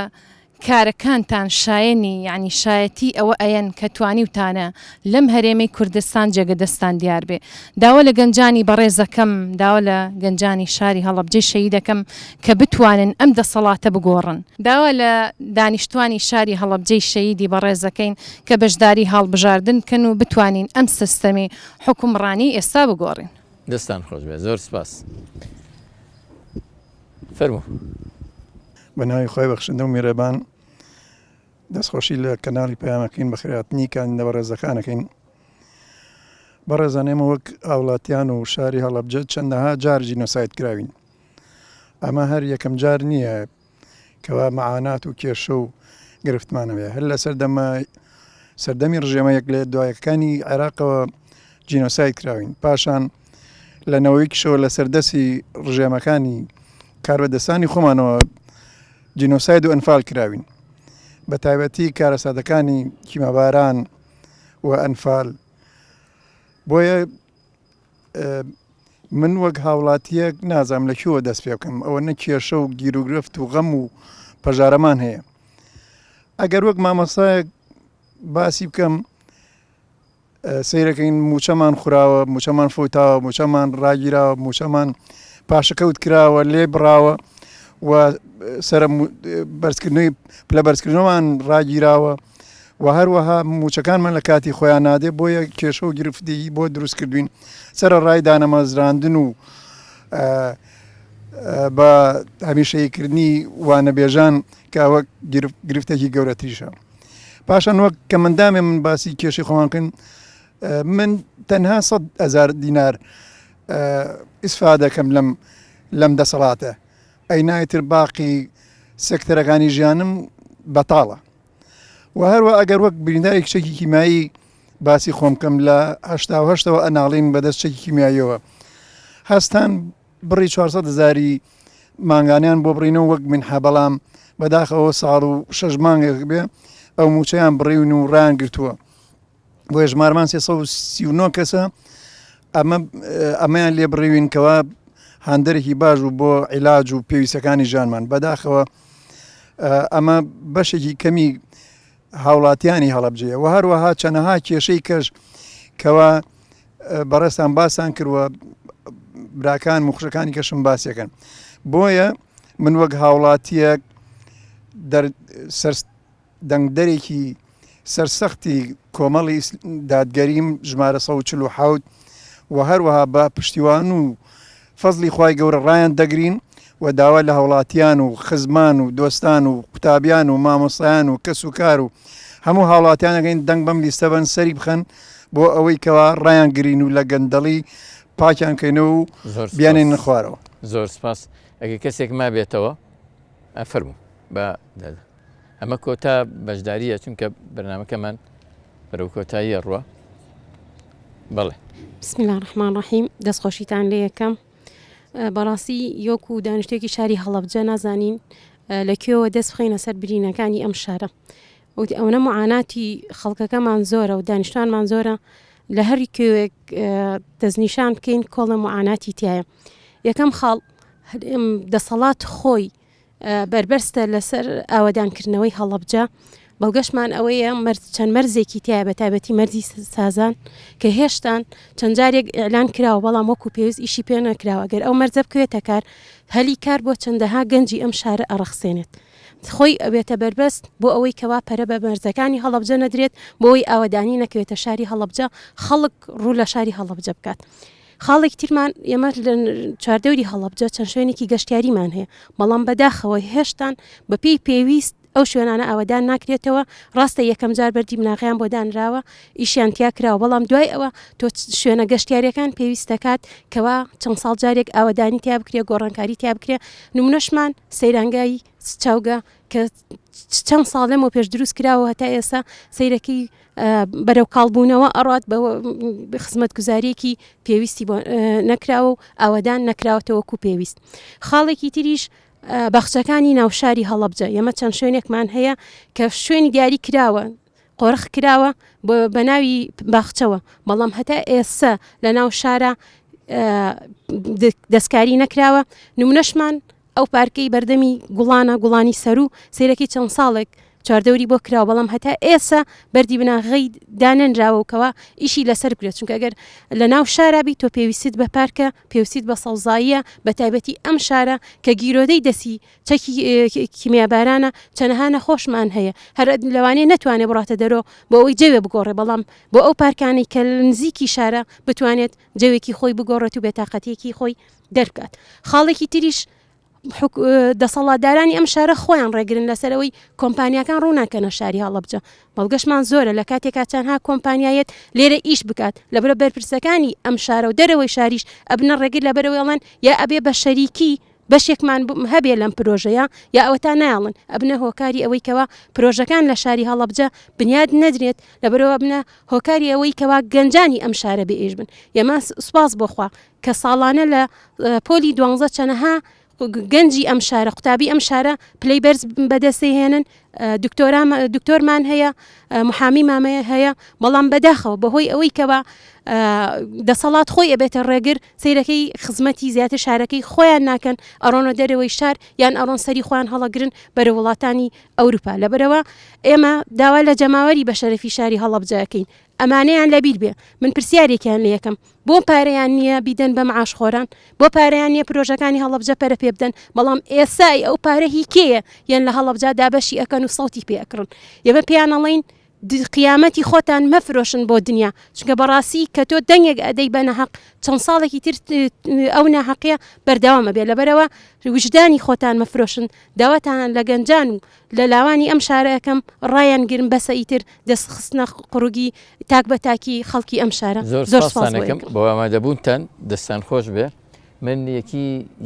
کارەکانتان شایەنی یعنی شایەتی ئەوە ئەیەن کە توانی وتانە لەم هەرێمەی کوردستان جێگەدەستان دیار بێ داوە لە گەنجانی بەڕێزەکەم داوە لە گەنجانی شاری هەڵەبجەی شەهیدەکەم کە بتوانن ئەم دەسەڵاتە بگۆڕن داوە لە دانیشتوانی شاری هەڵەبجەی شەهیدی بەڕێزەکەین کە بەشداری هەڵبژاردن کەن و بتوانین ئەم سیستەمی حکومڕانی ئێستا بگۆڕین دەستان خۆش بێ زۆر سپاس فەرموو بەناوی خۆی بەخشندە و میرەبان دەستخۆشی لە کەناڵی پەیامەکەین بە خێراتنیکان لە بەڕێزەکانەکەین بەڕێزانێمە وەک ئاوڵاتیان و شاری هەڵەبجە چەندەها جار جینۆساید کراوین ئەمە هەر یەکەم جار نییە کەوا مەعانات و کێشە و گرفتمانەوێ هەر لە سەردەمی ڕژێمە یەک لە دوایەکانی عێراقەوە جینۆساید کراوین پاشان لەنەوەی کشەوە لە سەردەسی ڕژێمەکانی کاربەدەستانی خۆمانەوە جینۆساید و ئەنفال کراوین بە تایبەتی کارەساتەکانی کیمەباران و ئەنفال بۆیە من وەک هاوڵاتیەک نازام لەکوێوە دەست پێ بکەم ئەوە نە کێشە و گیرروگرفت و غەم و پەژارەمان هەیە ئەگەر وەک مامۆستایەک باسی بکەم سەیرەکەین موچەمان خوراوە موچەمان فۆتاوە موچەمان ڕاگیراوە موچەمان پاشەکەوت کراوە لێ بڕاوە و سرە بەرزکردنەوەی پلە بەرزکردنەوەمان ڕاگیراوە و هەروەها موچەکانمان لە کاتی خۆیان نادێ بۆیە کێشە و گرفتی بۆ دروست کردوین سرە ڕای دانەمەزراندن و بە هەمیشەییکردنی وانەبێژان کە ئەوە گرفتێکی گەورەتریشە پاشان وەک کە مندامێ من باسی کێشەی خۆمانکەن من تەنها 100,000 دینار ئیسفا دەکەم لەم دەسەڵاتە ئەینایتر باقی سێکتەرەکانی ژیانم بەتاڵە و هەروە ئەگەر وەک برینداری کچێکی کیمایی باسی خۆم کەم لە 1970ەوە ئەناڵین بەدەست چێکی کیمیاییەوە هەستان بڕی 400,000 مانگانیان بۆ بڕینەوە وەک من بەڵام بەداخەوە ساڵ و 6 مانگێک بێ ئەو موچەیان بڕیون و ڕیان گرتووە بۆ ژمارمان 339 کەسە ئەمەیان لێ بڕیوین کەوا هاندەرێکی باش و بۆ عیلاج و پێویستەکانی ژیانمان بەداخەوە ئەمە بەشێکی کەمی هاوڵاتیانی هەڵەبجەیە و هەروەها چەنەها کێشەی کەش کەوا بەڕێستان باسان کردووە براکان مخشەکانی کەشم باسیەکەن بۆیە من وەک هاوڵاتیەک دەنگدەرێکی سەرسەختی کۆمەڵی دادگەریم ژمارە 147 و هەروەها بە پشتیوان و فەزلی خوای گەورە ڕایان دەگرین و داوا لە هاوڵاتیان و خزمان و دۆستان و قوتابیان و مامۆستایان و کەس و کار و هەموو هاوڵاتیانەکەین دەنگ بەم لیستە بن سەری بخەن بۆ ئەوەی کەوا ڕایان گرین و لە گەندەڵی پاکیان کەینەوە و بیانێن نەخوارەوە زۆر سپاس ئەگە کەسێک ما بێتەوە ئەفەرموو بە ئەمە کۆتا بەشداریە چونکە بەرنامەکەمان بەرەو کۆتایی ڕوە بەڵێ بسم الله الرحمن الرحیم دەستخۆشیتان لێ یەکەم بەڕاستی یۆک و دانیشتێکی شاری هەڵەبجە نازانین لەکوێوە دەست بخەینە سەر برینەکانی ئەم شارە ئەوەنە معاناتی خەڵکەکەمان زۆرە و دانیشتوانمان زۆرە لە هەری کوێک دەستنیشان بکەین کۆڵە معاناتی تایە. یەکەم خاڵ دەسەڵات خۆی بربەستە لەسەر ئاوەدانکردنەوەی هەڵەبجە. بەڵگەشمان ئەوەیە چەند مەرزێکی تایە بە تایبەتی مەرزی سازان کە هێشتان چەند جارێک ئیعلان کراوە بەڵام وەکو پێویست ئیشی پێ نەکراوە. گەر ئەو مەرزە بکوێتە کار هەلی کار بۆ چەندەها گەنجی ئەم شارە ئەڕەخسێنێت. خۆی ئەوێتە بربەست بۆ ئەوەی کەوا پەرە بە مەرزەکانی هەڵەبجە نەدرێت بۆ ئەوەی ئاوەدانی نەکەوێتە شاری هەڵەبجە خەڵک ڕوو لە شاری هەڵەبجە بکات. خاڵێک ترمان ئێمە لە چواردەوری هەڵەبجە چەند شوێنێکی گەشتیاریمان هەیە بەڵام بەداخەوە هێشتان بەپێی پێویست ئەو شوێنانە ئاوەدان ناکرێتەوە. ڕاستە یەکەم جار بەردی مناغیان بۆ دانراوە ئیشیان تیا کراوە بەڵام دوای ئەوە تۆ شوێنە گەشتیاریەکان پێویست دەکات کەوا چەند ساڵ جارێک ئاوەدانی تیا بکرێ گۆڕانکاری تیا بکرێ. نمونەشمان سەیرانگای چاوگە کە چەند ساڵ لەمەوە پێش دروست کراوە هەتا ئێستا سەیرەکەی بەرەو کاڵبوونەوە ئەڕات بە خزمەت گوزارێکی پێویستی نەکراوە و ئاوەدان نەکراوەتەوەکو پێویست. خاڵێکی تریش باخچەکانی ناوشاری هەڵەبجە ئێمە چەند شوێنێکمان هەیە کە شوێنی دیاری کراوە قۆرخ کراوە بە ناوی باخچەوە بەڵام هەتا ئێستا لە ناو شارە دەستکاری نەکراوە. نمونەشمان ئەو پارکەی بەردەمی گوڵانە گوڵانی سەر و سیرەکی چەند ساڵێک چواردەوری بۆ کراوە بەڵام هەتا ئێستا بەردی بناغی دانەنراوەکەوە ئیشی لەسەر بکرێت چونکە ئەگەر لە ناو شارابی تۆ پێویستیت بە پارکە پێویستیت بە سەوزاییە بە تایبەتی ئەم شارە کە گیرۆدەی دەسی چەکی کیمیابارانە چەنەها نەخۆشمان هەیە هەر لەوانەیە نەتوانێت بڕاتە دەرۆ بۆ ئەوەی جەوێ بگۆڕێ بەڵام بۆ ئەو پارکانەی کە نزیکی شارە بتوانێت جەوێکی خۆی بگۆڕێت و بێتاقەتێکی خۆی دەرکات. خاڵێکی تریش دەسەڵاتدارانی ئەم شارە خۆیان ڕێگرن لەسەرەوەی کۆمپانیەکان ڕووناکەنە شاری هەڵەبجە. بەڵگەشمان زۆرە لە کاتێکا چەندها کۆمپانیایەت لێرە ئیش بکات لەبرە بەرپرسەکانی ئەم شارە و دەرەوەی شاریش ئەبنە ڕێگر لەبەرەوەڵەن یا ئەبێ بە شەریکی بەشێکمان هەبێ لەم پرۆژەیە یا ئەوە تا نایڵن ئەبنە هۆکاری ئەوەی کەوا پرۆژەکان لە شاری هەڵەبجە بنیاد نەدرێت لەبەرەوە بنە هۆکاری ئەوەی کەوا گەنجانی ئەم شارە بێژ بن. ئێمە سوپاس بۆخوا کە ساڵانە لە پۆلی 12 چەنەها گەنجی ئەم شارە قوتابی ئەم شارە پلەی بەرز بەدەستی هێنن دکتۆرمان هەیە محامی مامەیە هەیە بەڵام بەداخەوە بەهۆی ئەوەی کەوا دەسەڵات خۆی ئەبێتە ڕێگر سیرەکەی خزمەتی زیاتر شارەکەی خۆیان ناکەن ئەڕۆنە دەرەوەی شار یان ئەڕۆن سەری خۆیان هەڵەگرن بەرە وڵاتانی ئەوروپا. لەبەرەوە ئێمە داوا لە جەماوەری بە شەرەفی شاری هەڵەبجەکەین ئەمانەیان لەبیر بێ. من پرسیارێکیان لە یەکەم بۆ پارەیان نییە بیدەن بە معاشخۆران بۆ پارەیان نییە پرۆژەکانی هەڵەبجە پەرە پێ بدەن بەڵام ئێسای ئەو پارە هی کێیە یان لە هەڵەبجە دابەشی ئەکەن و سەوتی پێکڕن. ئێمە پێیانەڵین قیامەتی خۆتان مەفرۆشن بۆ دنیا چونکە بەڕاستی کە تۆ دەنگێک ئەدەی بە نەحەق چەند ساڵێکی تر ئەو ناحەقیە بەردەوامە بێ. لەبەرەوە وجدانی خۆتان مەفرۆشن داواتان لە گەنجان و لە لاوانی ئەم شارەکەم ڕایان گرن بەسە ئیتر دەستخستنە قڕوگی تاک بە تاکی خەڵکی ئەم شارە. زۆر سپاسانەکەم بۆ ئامادەبوونتان دەستان خۆش بێ. من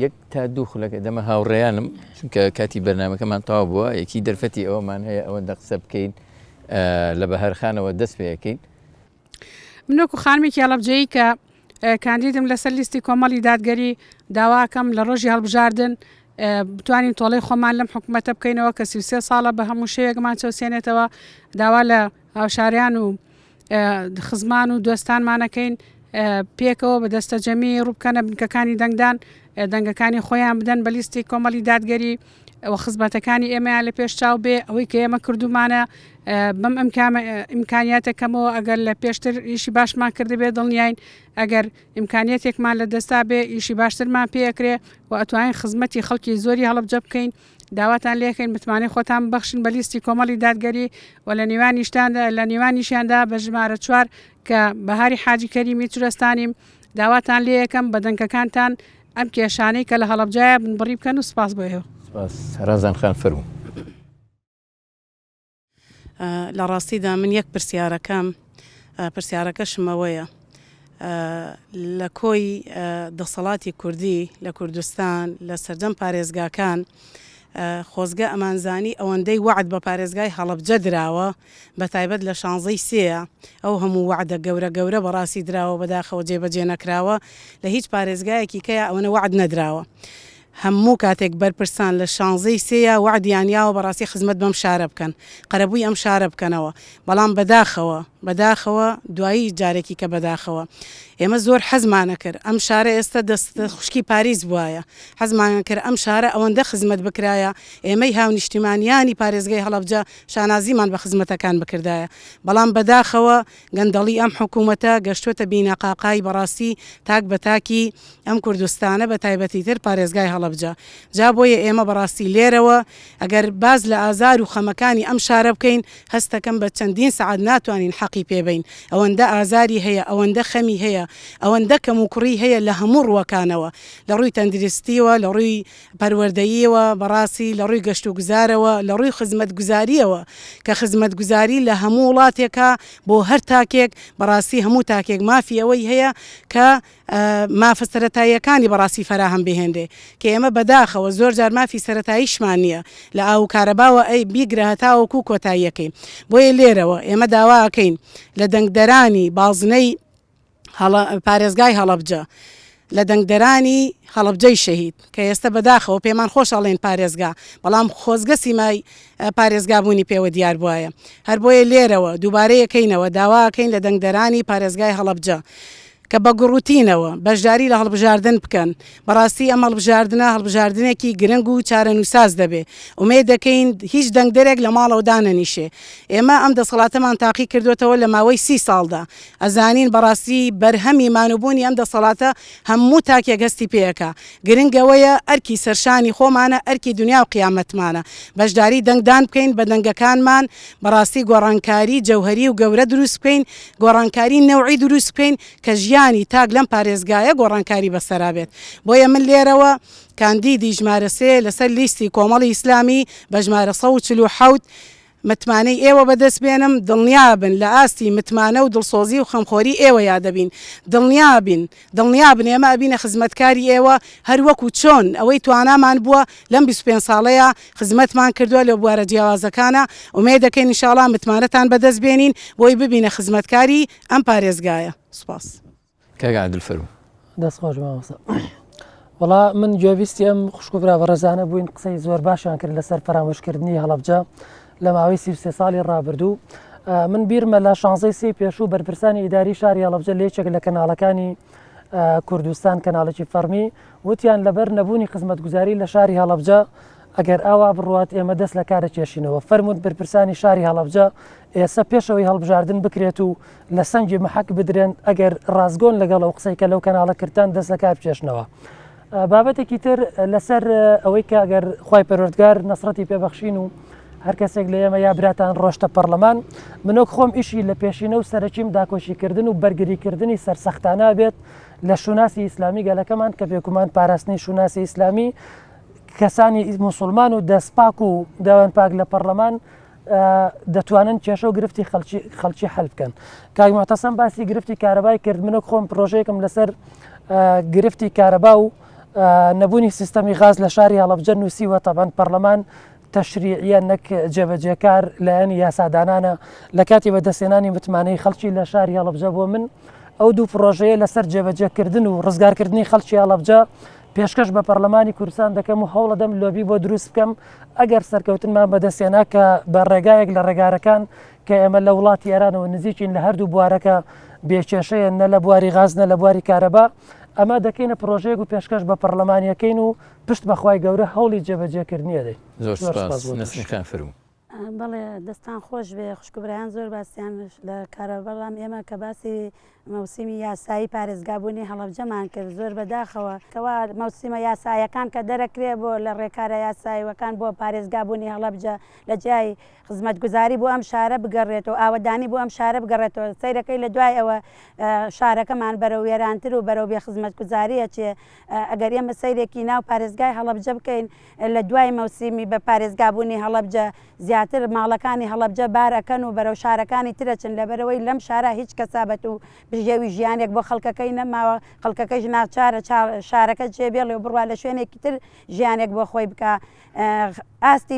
یەک تا دوو خولەکە دەمە هاوڕێیانم چونکە کاتی بەرنامەکەمان تەواو بووە یەکی دەرفەتی ئەوەمان هەیە ئەوەندە قسە بکەین لە بەهارخانەوە دەست پێەکەین. منۆکو خانمێکی هەڵەبجەیی کە کاندیدم لەسەر لیستی کۆمەڵی دادگەری داواکەم لە ڕۆژی هەڵبژاردن بتوانین تۆڵەی خۆمان لەم حکوومەتە بکەینەوە کە 33 ساڵە بە هەموو شەیەکمان چەوسێنێتەوە داوا لە هاوشاریان و خزمان و دۆستانمانەکەین پێکەوە بە دەستە جەمی ڕووبکەنە بنکەکانی دەنگدان دەنگەکانی خۆیان بدەن بە لیستی کۆمەڵی دادگەری ئەوە خزمەتەکانی ئێمەیان لە پێش چاو بێ ئەوەی کە ئێمە کردومانە بەم ئیمکانیاتێکەمەوە ئەگەر لە پێشتر ئیشی باشمان کرده بێ دڵنیاین ئەگەر ئیمکانیاتێکمان لە دەستا بێ ئیشی باشترمان پێکرێ و ئەتوانین خزمەتی خەڵکی زۆری هەڵەبجە بکەین. داواتان لێکەین بتوانین خۆتان بەخشن بە لیستی کۆمەڵی دادگەری و لە نێوانیشیاندا بە ژمارە 4 کە بەهاری حاجی کەریمی چورەستانیم داواتان لێ یەکەم بە دەنگەکانتان ئەم کێشانەی کە لە هەڵەبجایە بنبڕی بکەن و سپاس بۆیەوە. رازان خان فەرموو. لە ڕاستیدا من یەک پرسیارەکەشمەوەیە لە کۆی دەسەڵاتی کوردی لە کوردستان لە سەردەم پارێزگاکان خۆزگە ئەمانزانی ئەوەندەی وعد بە پارێزگای هەڵەبجە دراوە بە تایبەت لە 16 سێە ئەو هەموو وعدە گەورە بەڕاستی دراوە بەداخەوە جێبەجێ نەکراوە لە هیچ پارێزگایەکی کەیە ئەوەنە وعد نەدراوە. هەموو کاتێک بەرپرسان لە 16 سێە وعدیانیاوە بەڕاستی خزمەت بەم شارە بکەن قەرەبووی ئەم شارە بکەنەوە بەڵام بەداخەوە بەداخەوە دوایی جارێکی کە بەداخەوە ئێمە زۆر حەزمانە کرد ئەم شارە ئێستا دەست خوشکی پاریس بواە حەزمانە کرد ئەم شارە ئەوەندە خزمەت بکرایە ئێمەی هاونیشتیمانیانی پارێزگای هەڵەبجە شانازیمان بە خزمەتەکان بکردایە بەڵام بەداخەوە گەندەڵی ئەم حکوومەتە گەشتوتە بینەقاقای بەڕاستی تاک بە تاکی ئەم کوردستانە بە تایبەتی تر پارێزگای هەڵەبجە جا بۆیە ئێمە بەڕاستی لێرەوە ئەگەر باز لە ئازار و خەمەکانی ئەم شارە بکەین هەستەکەم بە چەندین سعات ناتوانین حەقی پێبین ئەوەندە ئازاری هەیە ئەوەندە خەمی هەیە ئەوەندە کەم و کوڕی هەیە لە هەموو ڕوەکانەوە لە ڕووی تەندروستیەوە لە ڕووی پەروەردەییەوە بەڕاستی لە ڕووی گەشت و گوزارەوە لە ڕووی خزمەت گوزاریەوە کە خزمەت گوزاری لە هەموو وڵاتێکە بۆ هەر تاکێک بەڕاستی هەموو تاکێک مافی ئەوەی هەیە کە مافە سەرەتاییەکانی بەڕاستی فراهەم بهێنرێ کە ئێمە بەداخەوە زۆر جار مافی سەرەتاییشمان نییە لە ئاو کارەباوە ئەی بیگرە هەتاوەکو کۆتاییەکەی بۆیە لێرەوە ئێمە داواکەین لە دەنگدەرانی بازنەی پارێزگای هەڵەبجە لە دەنگدەرانی هەڵەبجەی شەهید کە ئێستا بەداخەوە پێمان خۆش ئەڵێن پارێزگا بەڵام خۆزگە سیمای پارێزگابوونی پێوە دیار بواە هەر بۆیە لێرەوە دووبارەیەکەینەوە داواکەین لە دەنگدەرانی پارێزگای هەڵەبجە کە بە گوڕوتینەوە بەشداری لە هەڵبژاردن بکەن بەڕاستی ئەم هەڵبژاردنێکی گرنگ و چارەنووساز دەبێ ومێ دەکەین هیچ دەنگدەرێک لە ماڵەوە دانەنیشێ ئێمە ئەم دەسەڵاتەمان تاقی کردوێتەوە لە ماوەی 30 ساڵدا ئەزانین بەڕاستی بەرهەمی مانوبوونی ئەم دەسەڵاتە هەموو تاکێک هەستی پێەکە گرنگەوەیە ئەرکی سەرشانی خۆمانە ئەرکی دنیا و قیامەتمانە بەشداری دەنگدان بکەین بە دەنگەکانمان بەڕاستی گۆڕانکاری جەوهری و گەورە دروست بکەین گۆڕانکاری نەوعی دروست بکەین کە ژیانی تاک لەم پارێزگایە گۆڕانکاری بەسەرا بێت بۆیە من لێرەوە کاندیدی ژمارە 3 لەسەر لیستی کۆمەڵی ئیسلامی بە ژمارە 147 متمانەی ئێوە بەدەست بێنم دڵنیابن لە ئاستی متمانە و دڵسۆزی و خەمخۆری ئێوە یادەبین دڵنیابن ئێمە ئەبینە خزمەتکاری ئێوە هەروەکو چۆن ئەوەی توانامان بووە لەم 25 ساڵەیە خزمەتمان کردووە لە بوارە جیاوازەکانە ومێ دەکەین ئینشاڵڵا متمانەتان بەدەست بێنین بۆی ببینە خزمەتکاری ئەم پارێزگایە سوپاس کاگا عەبدولفەرو دەستخۆش مامۆستا وڵا من گوێویستی ئەم خوشکوبرا بە ڕێزانە بووین قسەی زۆر باشیان کرد لەسەر پەرامۆشکردنی هەڵەبجە لە ماوەی 33 ساڵی ڕابردوو من بیرمە لە 16 سی پێشوو بەرپرسانی ئیداری شاری هەڵەبجە لێچێک لە کەناڵەکانی کوردستان کەناڵێکی فەرمی وتیان لەبەر نەبوونی خزمەتگوزاری لە شاری هەڵەبجە ئەگەر ئاوا بڕوات ئێمە دەست لە کارە کێشینەوە فەرمووت بەرپرسانی شاری هەڵەبجە ئێستا پێشەوەی هەڵبژاردن بکرێت و لە سەنگی مەحەک بدرێن ئەگەر ڕازگۆن لەگەڵ ئەو قسەی کە لەو کەناڵە کردان دەست لە کار بچێشنەوە بابەتێکی تر لەسەر ئەوەی کە ئەگەر خوای پەروەردگار نەسڕەتی پێبەخشین و هەر کەسێک لە ئێمە یا براتان ڕۆشتە پەرلەمان منۆک خۆم ئیشی لە پێشینە و سەرەکیم داکۆشیکردن و بەرگریکردنی سەرسەختانە بێت لە شوناسی ئیسلامی گەلەکەمان کە پێکومان پاراستنی شوناسی ئیسلامی کەسانی موسڵمان و دەستپاک و داوان پاک لە پەرلەمان دەتوانن کێشە و گرفتی خەڵکی حەل بکەن کاک موعتەسەم باسی گرفتی کارەبای کرد منۆک خۆم پرۆژەیەکم لەسەر گرفتی کارەبا و نەبوونی سیستەمی غاز لە شاری هەڵەبجە نووسیوە تەبەن پەرلەمان تەشریعیە نەک جێبەجێکار لایەنی یاسادانانە لە کاتی بەدەستێنانی متمانەی خەڵکی لە شاری هەڵەبجە بۆ من ئەو دوو پرۆژەیە لەسەر جێبەجێکردن و ڕزگارکردنی خەڵکی هەڵەبجە پێشکەش بە پەرلەمانی کوردستان دەکەم و هەوڵە دەم لۆبی بۆ دروست بکەم ئەگەر سەرکەوتنمان بەدەستێنا کە بە ڕێگایەک لە ڕێگارەکان کە ئێمە لە وڵاتی ئێرانەوە نزیکین لە هەردوو بوارەکە بێکێشەیە نە لە بواری غاز نە لە بواری کارەبا ئەمە دەکەینە پرۆژەیەک و پێشکەش بە پەرلەمانیەکەین و پشت بەخوای گەورە هەوڵی جێبەجێکردنیە دەی زۆر سپاس نەسمیخان فەرموو بەڵێ دەستان خۆش بێ خوشکبرایان زۆر باسییان لە کارە بەڵام ئێمە کە باسی مەوسیمی یاسایی پارێزگابوونی هەڵەبجەمان کرد زۆر بەداخەوە کەوا مەوسیمە یاسایەکان کە دەرەکرێ بۆ لە ڕێکارە یاساییەکان بۆ پارێزگابوونی هەڵەبجە لە جای خزمەتگوزاری بۆ ئەم شارە بگەڕێتەوە ئاوەدانی بۆ ئەم شارە بگەڕێتەوە سەیرەکەی لە دوای ئەوە شارەکەمان بەرەو وێرانتر و بەرەو بێ خزمەتگوزاریە چێ ئەگەر ئێمە سەیرێکی ناو پارێزگای هەڵەبجە بکەین لە دوای مەوسیمی بە پارێزگابوونی هەڵەبجە زیاتر ماڵەکانی هەڵەبجە بارەکەن و بەرەو شارەکانی ترەچن لەبەرەوەی لەم شارە هیچ کەسابەت و بژێوی ژیانێک بۆ خەڵکەکەی نەماوە خەڵکەکەیش ناچارە شارەکە جێبێڵێ و بڕوا لە شوێنێکی تر ژیانێک بۆ خۆی بکە ئاستی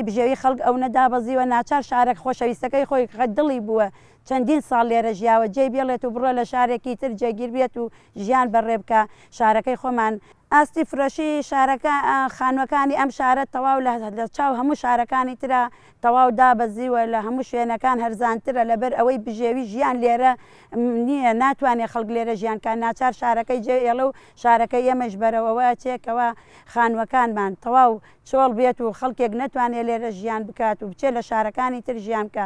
بژێوی خەڵک ئەو نەدابەزیوە ناچار شارێک خۆشەویستەکەی خۆی دڵی بووە چەندین ساڵ لێرە ژیاوە جێ بێڵێت و بڕۆ لە شارێکی تر جێگیر بێت و ژیان بەڕێ بکە شارەکەی خۆمان ئاستی فرۆشی شارەکە خانوەکانی ئەم شارە تەواو لە چاو هەموو شارەکانی ترە تەواو دابەزیوە لە هەموو شوێنەکان هەرزانترە لەبەر ئەوەی بژێوی ژیان لێرە نییە ناتوانێت خەڵک لێرە ژیانکان ناچار شارەکەی جێ ئێڵە و شارەکەی ئێمەش بەرەوەوە چێکەوە خانوەکانمان تەواو چۆڵ بێت و خەڵکێک نەتوانێت لێرە ژیان بکات و بچێت لە شارەکانی تر ژیان بکە.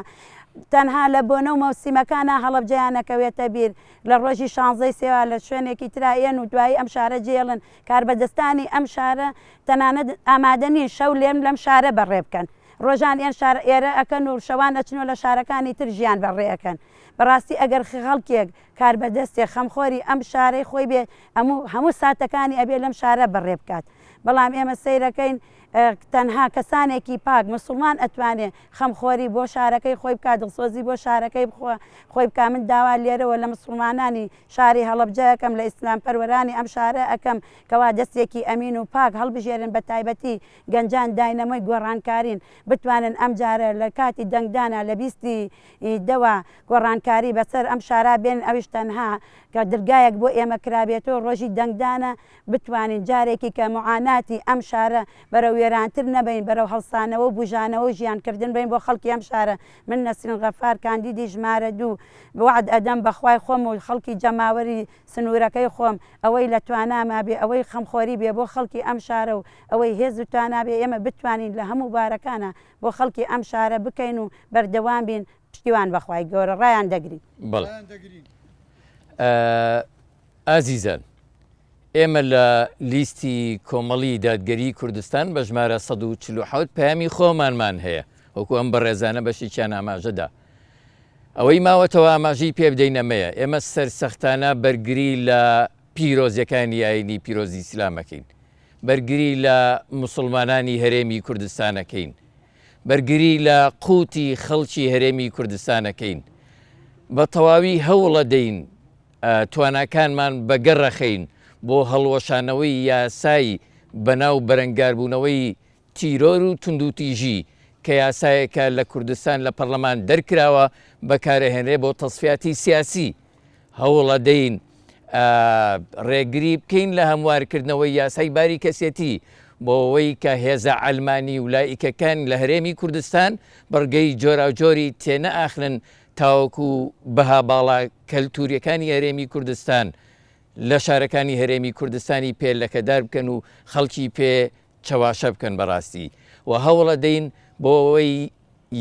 تەنها لە بۆنە و مەوسیمەکانە هەڵەبجەیانەکەوێتە بیر لە ڕۆژی 16 سێوا لە شوێنێکی ترایەن و دوایی ئەم شارە جێڵن کاربەدەستانی ئەم شارە تەنانەت ئامادەنی شەو لێم لەم شارە بەڕێ بکەن ڕۆژان ئێن شار ئێرە ئەکەن و شەوان ئەچنەوە لە شارەکانی تر ژیان بەڕێەکەن. بەڕاستی ئەگەر خەڵکێک کاربەدەستێک خەمخۆری ئەم شارەی خۆی بێ هەموو ساتەکانی ئەبێ لەم شارە بەڕێ بکات. بەڵام ئێمە سەیرەکەین تەنها کەسانێکی پاک مسلمان ئەتوانێت خەمخۆری بۆ شارەکەی خۆی بکات دڵسۆزی بۆ شارەکەی خۆی بک من داوا لێرەوە لە مسلمانانی شاری هەڵەبجە ئەەکەم لە ئیسلام پەروەرانی ئەم شارە ئەەکەم کەوا دەستێکی ئەمین و پاک هەڵبژێرن بە تایبەتی گەنجان داینەمەی گۆڕانکارین بتوانن ئەم جارە لە کاتی دەنگدانە لە 20 دەوە گۆڕانکاری بەسەر ئەم شارا بێن ئەوش تەنها کە دەرگایەک بۆ ئێمە کرابێتەوە ڕۆژی دەنگدانە بتوانین جارێکی کە معاناتی ئەم شارە بەرە وێرانتر نەبین بەرەو هەڵسانەوە و بژانەوە و ژیانکردن بین بۆ خەڵکی ئەم شارە. من نەسرین غەفار کاندیدی ژمارە 2 بەوعد ئەدەم بەخوای خۆم و خەڵکی جەماوەری سنوورەکەی خۆم ئەوەی لە تواناما بێ ئەوەی خەمخۆری بێ بۆ خەڵکی ئەم شارە و ئەوەی هێز و توانابێ ئێمە بتوانین لە هەموو بارەکانە بۆ خەڵکی ئەم شارە بکەین و بەردەوام بین پشتیوان بەخوای گەورە ڕایان دەگرین. ئازیزان ئێمە لە لیستی کۆمەڵی دادگەری کوردستان بە ژمارە 147 پەیامی خۆمانمان هەیە وەکو ئەم بەڕێزانە بەشێکیان ئاماژەدا ئەوەی ماوەتەوە ئاماژەی پێ بدەینەمەیە ئێمە سەرسەختانە بەرگری لە پیرۆزیەکانی ئاینی پیرۆزی ئیسلامەکەین بەرگری لە مسلمانانی هەرێمی کوردستانەکەین بەرگری لە قوتی خەڵکی هەرێمی کوردستانەکەین بە تەواوی هەوڵە دەین تواناکانمان بەگەڕەخەین بۆ هەڵوەشانەوەی یاسایی بەناو بەرەنگاربوونەوەی تیرۆر و توندوتیژی کە یاسایەکە لە کوردستان لە پەرلەمان دەرکراوە بەکارەهێنرێ بۆ تەسفیاتی سیاسی هەوڵە دەین ڕێگری بکەین لە هەموارکردنەوەی یاسای باری کەسێتی بۆ ئەوەی کە هێزە ئەلمانی و لایکەکان لە هەرێمی کوردستان بەڕگەی جۆراوجۆری تێنەئاخرن تاوەکو بەها باڵا کەلتوریەکانی هەرێمی کوردستان لە شارەکانی هەرێمی کوردستانی پێلەکەدار بکەن و خەڵکی پێ چەواشە بکەن بەڕاستی و هەوڵە دەین بۆ ئەوەی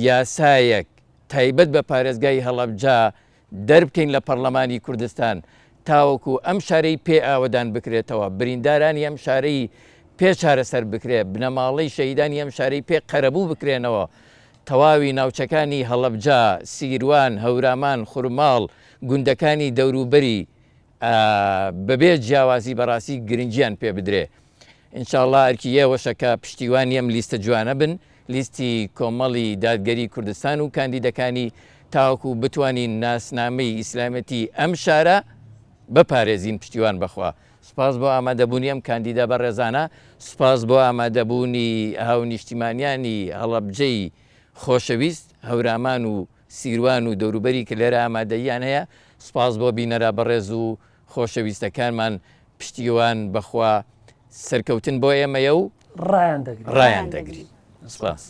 یاسایەک تایبەت بە پارێزگای هەڵەبجە دەربکەین لە پەرلەمانی کوردستان تاوەکو ئەم شارەی پێ ئاوەدان بکرێتەوە بریندارانی ئەم شارەی پێ چارەسەر بکرێت بنەماڵەی شەهیدانی ئەم شارەی پێ قەرەبوو بکرێنەوە تەواوی ناوچەکانی هەڵەبجە سیروان هەورامان خورماڵ گوندەکانی دەوروبەری بەبێ جیاوازی بەڕاستی گرنگیان پێ بدرێ ئینشاءڵڵا ئەرکی ئێوەشەکە پشتیوانی ئەم لیستە جوانە بن لیستی کۆمەڵی دادگەری کوردستان و کاندیدەکانی تاوەکو بتوانین ناسنامەی ئیسلامەتی ئەم شارە بپارێزین پشتیوان بخوا. سپاس بۆ ئامادەبوونی ئەم کاندیدا بەڕێزانە سپاس بۆ ئامادەبوونی هاونیشتیمانیانی هەڵەبجەی خۆشەویست هەورامان و سیروان و دەوروبەری کە لێرە ئامادەییان هەیە سپاس بۆ بینەرە بەڕێز و خۆشەویستەکانمان پشتیوان بەخوا سەرکەوتن بۆ ئێمەیە و ڕایان دەگرین. سپاس.